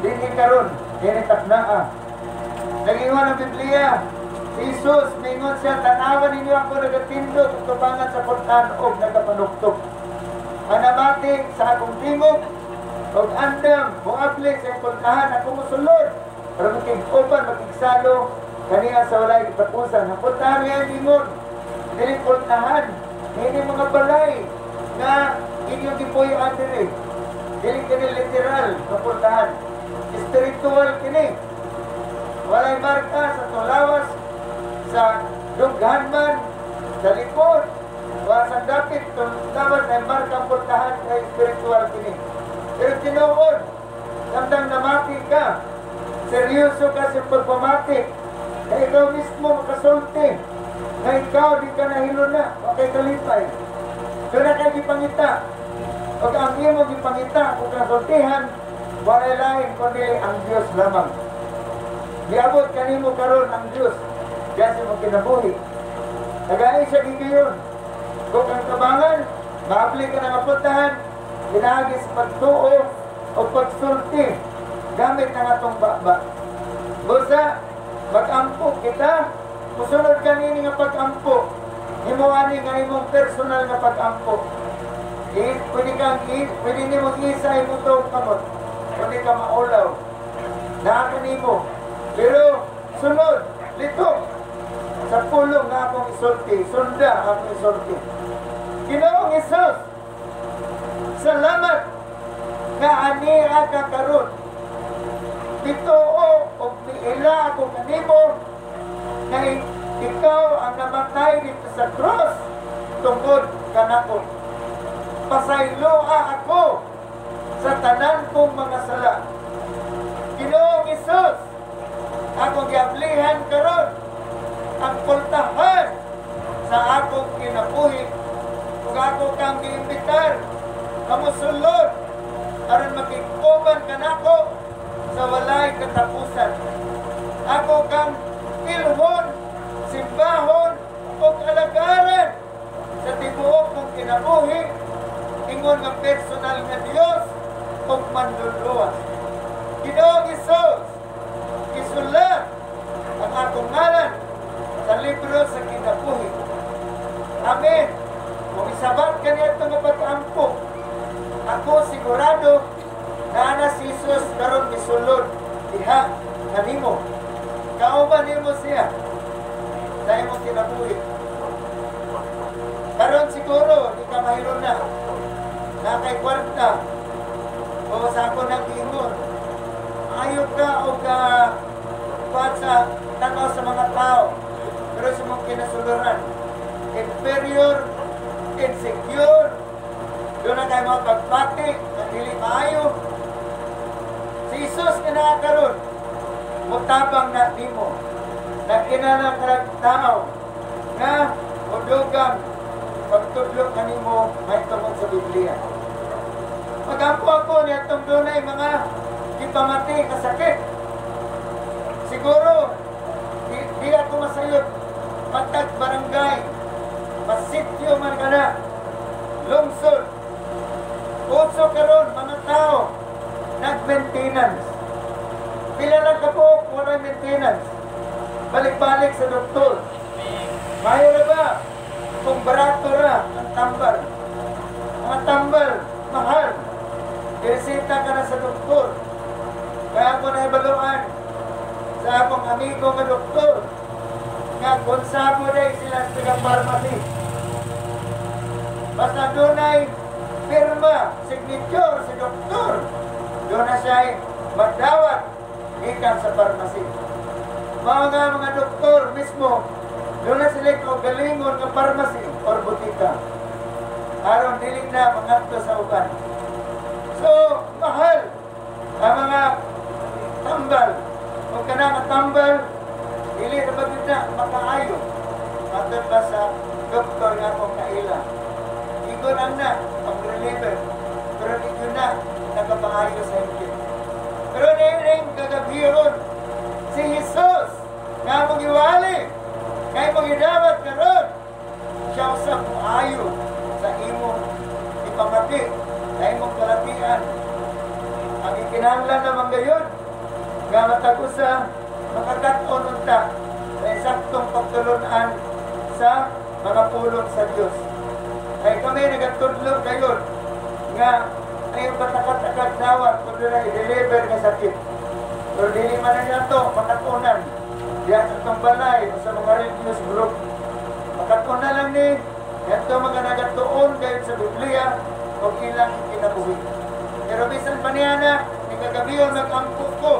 dinhi karon. Dinitak na Nagingon ang Biblia. Si Jesus, ningon siya, tanawan ninyo ako nagatindot at tubangan sa puntan o nagapanuktok. Manamati sa akong timog o andam, muapli sa puntahan akong musulod. Para makig-upan, makigsalo, kaniya sa walay katapusan. Ang puntahan ngayon, ningon, dili puntahan, hindi mga balay na inyong gipuyoan dili. Dili kini literal na puntahan. Spiritual kini. Walay marka sa tulawas, sa dughan man, sa likod, wala sa dapit, tulawas ay marka puntahan ay spiritual kini. Pero tinuod, samtang namati ka, seryoso ka sa pagpamati, na ikaw mismo makasulti, na ikaw di ka nahiluna, okay kalipay. Doon na kayo gipangita. O ang imo gipangita, o kasultihan, wala lain kundi ang Diyos lamang. Diabot kanimo karon ang Diyos. Kasi mo kinabuhi. Nagay siya gigayon. Kung ang tabangan, maapli ka ng apuntahan, ginagis pagtuo o pagsulti gamit ng atong baba. Busa, mag-ampo kita, musunod kanini nga pag-ampo. Himuani nga imong personal nga pag-ampo. Pwede nimo isa imong itong kamot. Pwede ka maulaw. Naakan mo. Pero sunod, litok. Sa pulong nga akong isulti. Sunda akong isulti. Ginoong Isus, salamat nga aniya ka karon. Bitoo o miila ako kanimo na ikaw ang namatay dito sa cross tungkol kanako. Pasayloa ako sa tanan kong mga sala. Ginoong Isus, akong giablihan karon ang pultahan sa akong kinabuhi kung ako kang giimbitar kamusulod aron makikuman kanako sa walay katapusan. Ako kang ilhon, simbahon o kalagaran sa tibuok kong kinabuhi ingon nga personal nga Dios o manluluwas. Ginoong Isus, isulat ang akong ngalan sa libro sa kinabuhi. Amen. Kung isabat ka niya itong pag-ampo, ako sigurado na na si Jesus karon misulod diha kanimo. Kauban nimo siya sa imong kinabuhi. Karon siguro di ka mahilon na kay kwarta o sa ako nang ingon. Ayaw ka o ka sa tanaw sa mga tao. Pero sa mga kinasuluran, inferior, insecure, doon na tayo mga pagpati, na dili maayo. Si Jesus kinakaroon, mutabang na nimo, na kinalang tao, na udugang pagtudlok na nimo, may tungkol sa Biblia. Magampo ako niya itong dunay mga ipamati kasakit. Siguro, di ako masayot, matag barangay, masityo man ka na, lungsod, utso karon mga tao, maintenance. Pila lang ka po, walang maintenance. Balik-balik sa doktor. Mayo na ba? Kung barato na ang tambal. Ang tambal, mahal. Iresita ka na sa doktor. Kaya ako na ibaluan sa akong amigo nga doktor nga kung sabo na sila sa pharmacy. Basta doon ay firma, signature si doktor. Doon na siya ay magdawat ikan sa pharmacy. Mga doktor mismo, doon na sila galingon ng pharmacy or butika. Aron dili na mangadto sa uban. So, mahal ang mga tambal. Kung ka na matambal, dili na ba na makaayo. Matod ba sa doktor nga kong kaila. Igon ang na, pag-reliever. Pero dito na, nagkapaayo sa higit. Pero na gagabiyon, si Jesus, nga mong iwali, kaya mong idawat karon, siya usap mo ayo sa imong ipamati, sa imong kalatian. Ang ikinahanglan naman gayon, nga matagusa, makakaton unta sa eksaktong pagtulunan sa mga pulong sa Diyos. Kaya kami nagatudlo gayon, nga ayaw patakat-takat dawat kung doon na i-deliver ng sakit. Pero dili man na niya ito, makatunan. Diyan sa itong balay o sa mga religious group. Makatunan lang ni, ito mga nagatuon kayo sa Biblia o ilang kinabuhi. Pero bisan pa niya na, nagagabiyon nag-ampo ko.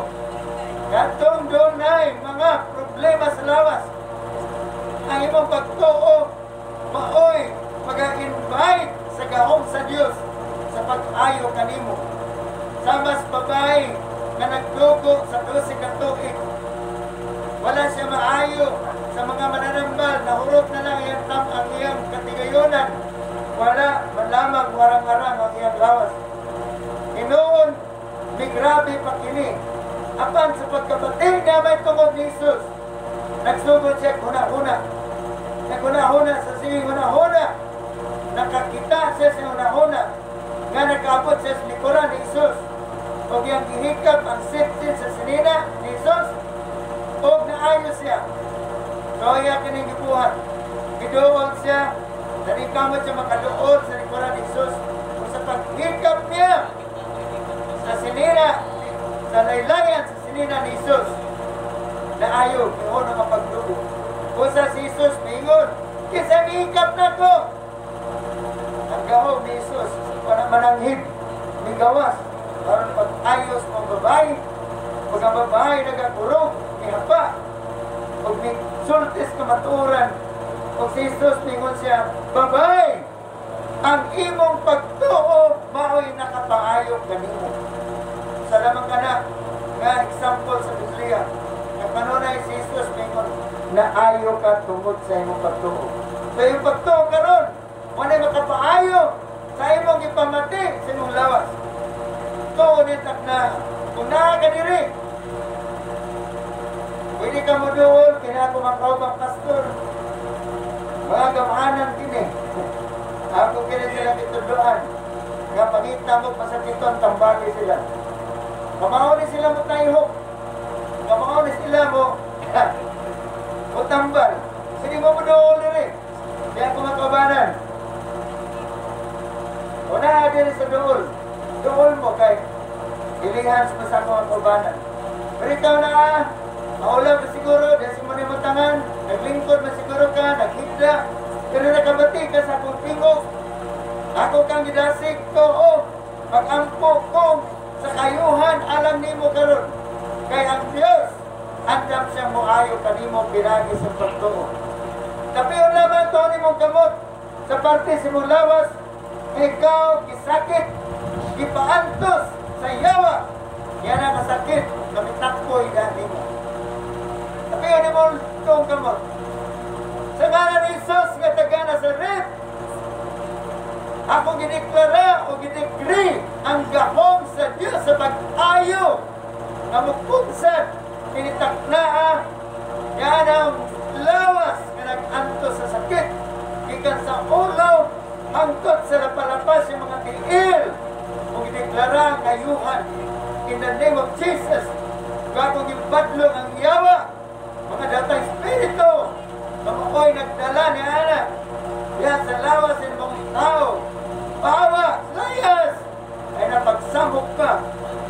Katong doon na mga problema sa lawas. Ang imong pagtuo, maoy, mag-invite sa gahom sa Diyos sa pag-ayo kanimo. Sa mas babae na nagdugo sa 12 ka tuig. Wala siya maayo sa mga mananambal, nahurot na lang ang iyang katigayonan. Wala, malamang warang-arang ang iyang lawas. Inoon, may grabe pa kini. Apan sa pagkabatid na may tungod ni Jesus, nagsugod siya huna-huna. Naghuna-huna sa sige huna-huna. Nakakita siya sa huna-huna. Nga nakaabot siya sa likuran ni Jesus. O yung gihikap ang sipsin sa sinina ni Jesus. O naayos siya. So iya kining gibuhat. Giduol siya. Narikamot siya makaduol sa likuran ni Jesus. O sa paghikap niya sa sinina, sa laylayan sa sinina ni Jesus, naayo, yung na mapagdugo. Kung sa si Jesus, mingon, kisa gihikap na ko. Ang gahog ni Jesus, wala mananghid, may gawas, para pag-ayos ng babae, pag ang babae nagagurog, may hapa, pag may sultis kamaturan, pag si Jesus, mingon siya, babae, ang imong pagtuo, mao'y nakapaayo kanimo. Sa lamang ka na, nga example sa Biblia, na kanunay si Jesus, mingon, na ayo ka tungod sa imong pagtuo. So yung pagtuo karon, wala makapaayo sa imong ipamati sa imong lawas. Tuunit na, kung naa ka diri, pwede ka mo doon, kina ako makaubang pastor. Mga gamahanan kini. Ako kini sila kitudloan. Nga pangita mo pasakiton, tambali sila. Kamao ni sila mo tayhok. Kamao ni sila mo o tambal. Sige mo doon rin. Kaya ako makabanan. O na din sa doon. Doon mo kay ilihans mo sa mga kabanan. Pero ikaw na maulaw ka siguro. Dahil mo na tangan. Naglingkod mo siguro ka. Naghigda. Pero nakabati ka sa akong tingog. Ako kang gidasig ko. O mag-ampo ko sa kayuhan. Alam ni mo karon. Kaya ang Diyos andam siyang muayo kanimo pinagi sa pagtuo. Tapi yung naman to ni mong kamot sa parte si mong lawas, ikaw kisakit, ipaantos sa yawa. Yan ang kasakit, kamitakpoy dahil mo. Tapi yun ni mong itong kamot. Sa ngalan ni Jesus nga taga Nazaret, ako giniklara o ginikri ang gahom sa Diyos sa pag-ayo na mukunsad tinitaknaa yan ang lawas na nag-anto sa sakit ikan sa ulo hangtod sa lapalapas yung mga tiil kung ideklara ang kayuhan In the name of Jesus, bagong ibadlong ang yawa, mga datang espiritu, na ako'y nagdala ni Ana, yan sa lawas ng mga tao, bawa, layas, ay napagsambok ka,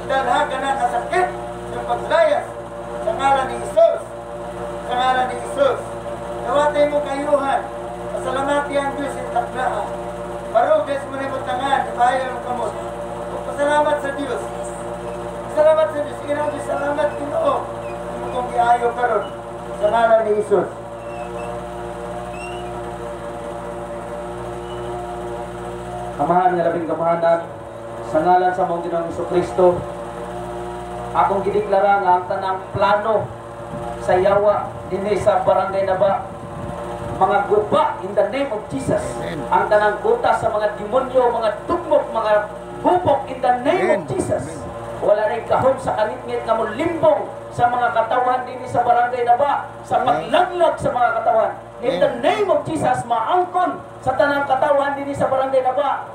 dalha ka na kasakit ng paglayas, sa ngalan ni Jesus, sa ngalan ni Jesus. Nawatay mo kayuhan, pasalamati ang Diyos sa taklaan, parugas mo na ibutangan, ibayan mo kamot, pasalamat sa Diyos, salamat sa Diyos, inang Diyos, salamat Ginoo, hindi mo kong iayo ka ron, sa ngalan ni Jesus. Amahan nga labing kamahanan, sa ngalan sa mong Ginoong Jesucristo, akong gideklara nga ang tanang plano sa yawa dinhi sa barangay Naba, mga guba in the name of Jesus. Ang tanang guta sa mga demonyo, mga tugmok, mga gupok in the name of Jesus. Wala rin kahon sa kanitngit nga limbong sa mga katawan dinhi sa barangay Naba, sa paglaglag sa mga katawan. In the name of Jesus, maangkon sa tanang katawan dinhi sa barangay Naba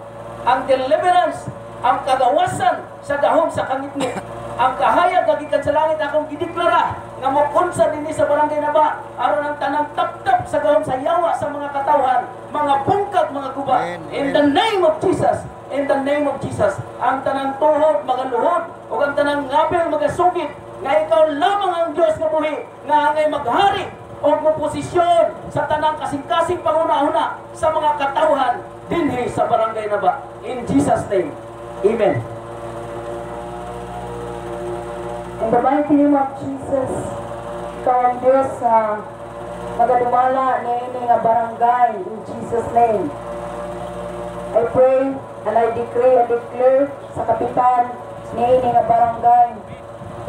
ang deliverance, ang kagawasan sa gahom sa kangitngit, ang kahayag gagikan sa langit. Akong gideklara nga mapunsa dinhi sa barangay Naba aron ang tanang taptap sa gahom sa yawa sa mga katawan, mga bungkag, mga guba. In the name of Jesus, in the name of Jesus, ang tanang tuhod magaluhod o ang tanang ngapil magasugid nga ikaw lamang ang Diyos nga buhi nga angay maghari o posisyon sa tanang kasing-kasing panguna-una sa mga katawhan dinhi sa barangay Naba. In Jesus' name, Amen. In the mighty name of Jesus, ikaw ang Diyos sa magadumala ni ini nga barangay. In Jesus' name, I pray and I decree and declare sa kapitan ni ini nga barangay.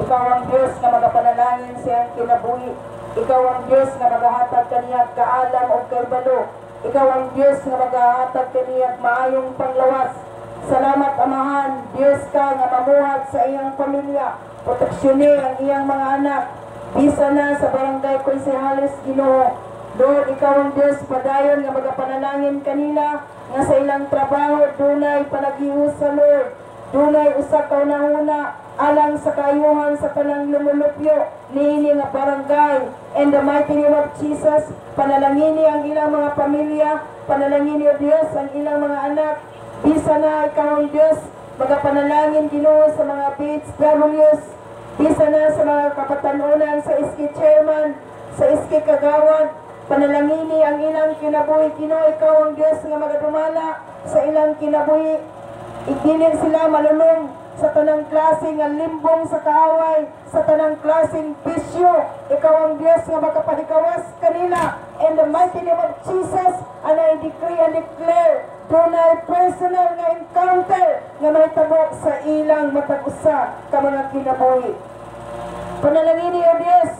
Ikaw ang Diyos na magapanalangin siyang kinabuhi. Ikaw ang Diyos na magahatag kaniya kaalam o kaibalo. Ikaw ang Diyos na magahatag kaniya maayong panglawas. Salamat Amahan, Diyos ka nga mamuhat sa iyang pamilya. Proteksyonin ang iyang mga anak. Bisa na sa barangay Konsehalis Ginoo. Lord, ikaw ang Diyos padayon nga magapanalangin kanila nga sa ilang trabaho dunay panaghius sa Lord. Dunay usa ka una alang sa kayuhan sa kanang lumulupyo niini nga barangay. In the mighty name of Jesus, panalangini ang ilang mga pamilya, panalangini o Diyos ang ilang mga anak. Bisa na ikaw ang Diyos magapanalangin Ginoo sa mga PHWs, bisa na sa mga kapatanunan sa SK Chairman, sa SK Kagawad. Panalangini ang ilang kinabuhi Ginoo, ikaw ang Diyos nga magadumala sa ilang kinabuhi. Igdinin sila malulong sa tanang klase nga limbong sa kaaway, sa tanang klaseng bisyo. Ikaw ang Diyos nga magkapanikawas kanila. In the mighty name of Jesus, and I decree and declare, dunay personal nga encounter nga mahitabo sa ilang matag-usa ka mga kinabuhi. Panalangini o Diyos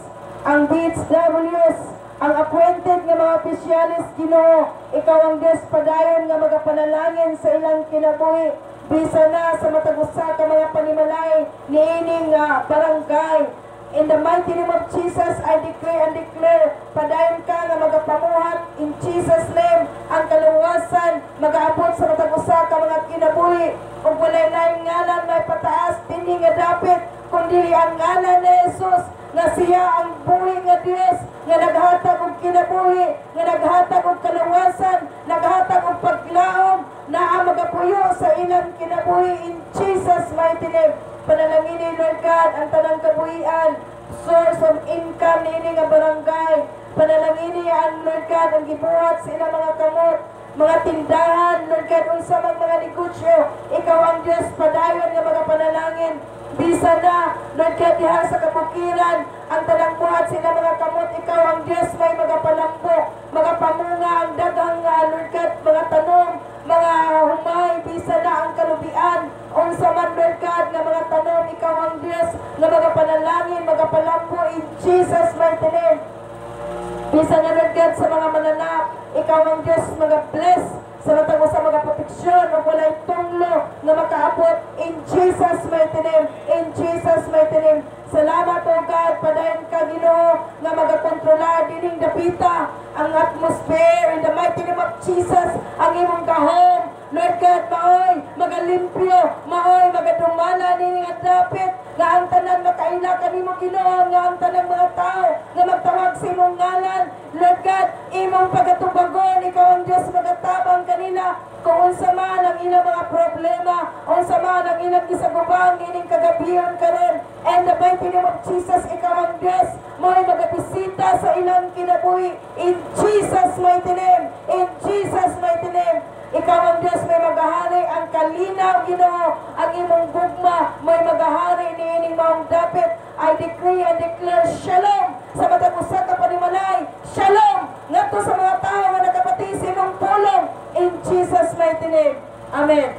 ang BHWs, ang appointed nga mga opisyalis Ginoo. Ikaw ang Diyos padayon nga magapanalangin sa ilang kinabuhi. Bisa na sa matag-usa ka mga panimalay niining barangay. In the mighty name of Jesus, I decree and declare, padayon ka nga magapamuhat in Jesus' name ang kaluwasan, mag-aabot sa matag-usa ka mga kinabuhi. Kung walay laing ngalan may pataas, hindi nga dapit, kundi ang ngalan ni Jesus, nga siya ang buhi nga Diyos, nga naghatag og kinabuhi, nga naghatag og kaluwasan, naghatag og paglaom, na ang magapuyo sa ilang kinabuhi in Jesus' mighty name. Panalangini Lord God ang tanang kabuhian, source of income nini nga barangay. Panalangini ang Lord God ang gibuhat sa ilang mga kamot, mga tindahan, Lord God, unsa man mga negosyo. Ikaw ang Diyos padayon nga mga panalangin. Bisa na, Lord God, diha sa kabukiran, ang tanang buhat sila mga kamot. Ikaw ang Diyos may magapalambo, magapamunga ang dagang Lord God, mga tanong, mga humay, bisa na ang kalubian. Unsa man Lord God nga mga tanong, ikaw ang Diyos nga magapanalangin, magapalambo in Jesus' mighty name. Bisa na Lord God sa mga mananap, ikaw ang Diyos mag-bless sa matag sa mga proteksyon o walay tunglo na makaabot in Jesus' mighty name. In Jesus' mighty name. Salamat o God, padayon ka Ginoo nga magakontrolar dining dapita ang atmosphere in the mighty name of Jesus. Ang imong gahom Lord God, maoy magalimpyo, maoy magadumana nini nga dapit nga ang tanan makaila kanimo Ginoo, nga ang tanang mga tao nga magtawag sa imong ngalan. Lord God, imong pagatubagon, ikaw ang Diyos magatabang kanila kung unsa man ang ilang mga problema, unsa man ang ilang gisagubang ining kagabiyon karon. And the mighty name of Jesus, ikaw ang Diyos mo'y magabisita sa ilang kinabuhi. In Jesus mighty name, in Jesus mighty name. Ikaw ang Diyos may magahari, ang kalinaw Ginoo, ang imong gugma may magahari ni ining maong dapit. I decree and declare shalom sa matag usa ka panimalay. Shalom ngadto sa mga tao nga nakapati sa imong pulong. In Jesus mighty name. Amen.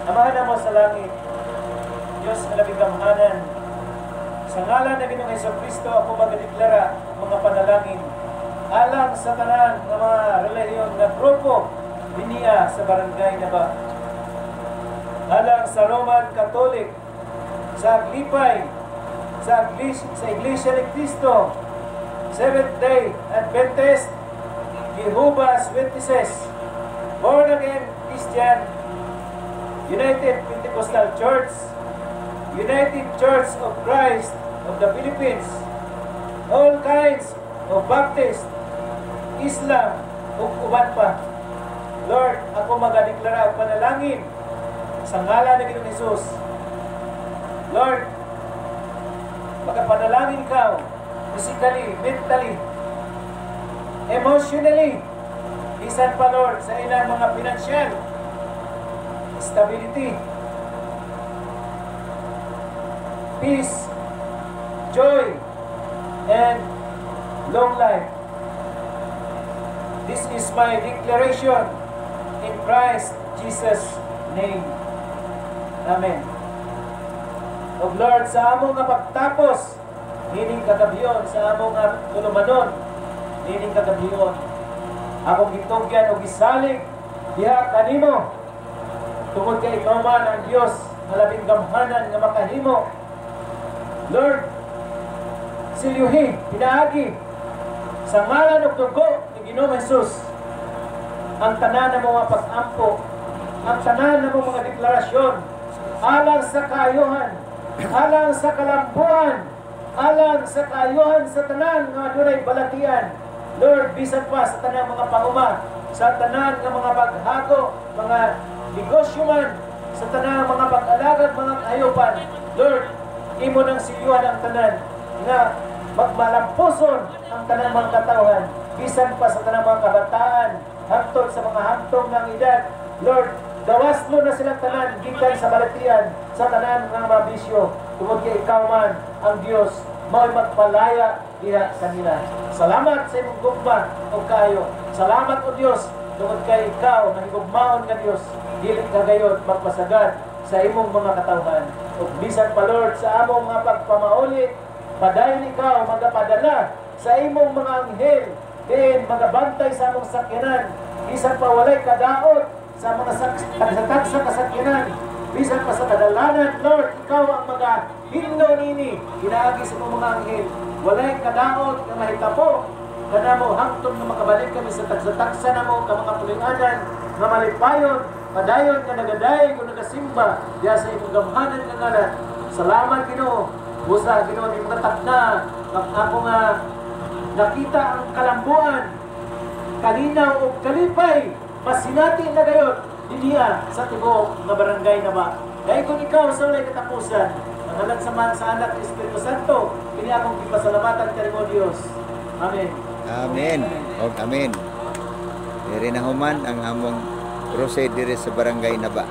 Amahan na mo sa langit, Diyos na labing gamhanan, sa ngalan na Ginoong Jesucristo ako magdeklara mga panalangin alang sa tanan ng mga relihiyon na grupo diniya sa barangay na ba. Alang sa Roman Catholic, sa Aglipay, sa Iglesia ni Cristo, Seventh-day Adventist, Jehovah's Witnesses, Born Again Christian, United Pentecostal Church, United Church of Christ of the Philippines, all kinds of Baptist, Islam, ug uban pa. Lord, ako magadeklara og panalangin sa ngalan ni Ginoong Hesus. Lord, makapanalangin ka physically, mentally, emotionally, bisan pa Lord sa ilang mga financial stability, peace, joy, and long life. This is my declaration in Christ Jesus' name. Amen. O Lord, sa among nga pagtapos, hining kagabiyon, sa among nga tulumanon, hining kagabiyon, akong gitugyan o gisalig, diha kanimo, tungod kay ikaw man ang Diyos, malabing gamhanan nga makahimo. Lord, silyuhi, pinaagi, sa ngalan o dugo ni Ginoong Hesus, ang tanan ng mga pag-ampo, ang tanan ng mga deklarasyon, alang sa kaayuhan, alang sa kalambuan, alang sa kaayuhan sa tanan nga dunay balatian. Lord, bisan pa sa tanan mga panguma, sa tanan ng mga paghago, mga negosyo man, sa tanan ng mga pag-alagad, mga kahayupan. Lord, imo nang silyuhan ang tanan nga magmalampuson ang tanan mga katawhan, bisan pa sa tanan mga kabataan, hangtod sa mga hangtong ng edad. Lord, gawas mo na silang tanan gikan sa balatian, sa tanan ng mga bisyo, tungod kay ikaw man ang Diyos mao'y magpalaya diha kanila. Salamat sa imong gugma o kayo. Salamat o Diyos tungod kay ikaw na higugmaon nga Diyos, dili ka gayud magpasagad sa imong mga katawhan. Ug bisan pa Lord sa among mga pagpamaulit, padayon ikaw magapadala sa imong mga anghel, din magabantay sa among sakyanan, bisan pa walay kadaot sa mga sa kasakyanan, bisan pa sa kadalanan. Lord, ikaw ang magahindo nini, ginaagi sa mga anghel, walay kadaot nga mahitabo kanamo hangtod na makabalik kami sa tagsa-tagsa namo ka mga pulinganan nga malipayon, padayon ka nagaday kung nagasimba diya sa imong gamhanan nga ngalan. Salamat Ginoo. Busa Ginoo ni mga takna ako nga nakita ang kalambuan, kalinaw o kalipay, masinati na gayod diya sa tibuok nga barangay na ba. Dahil kung ikaw sa walay katapusan, ang halag samahan sa anak ng Espiritu Santo, kini akong ipasalamatan kanimo Dios. Amen. Amen. Og amen. Diri na human ang among crusade diri sa barangay na ba.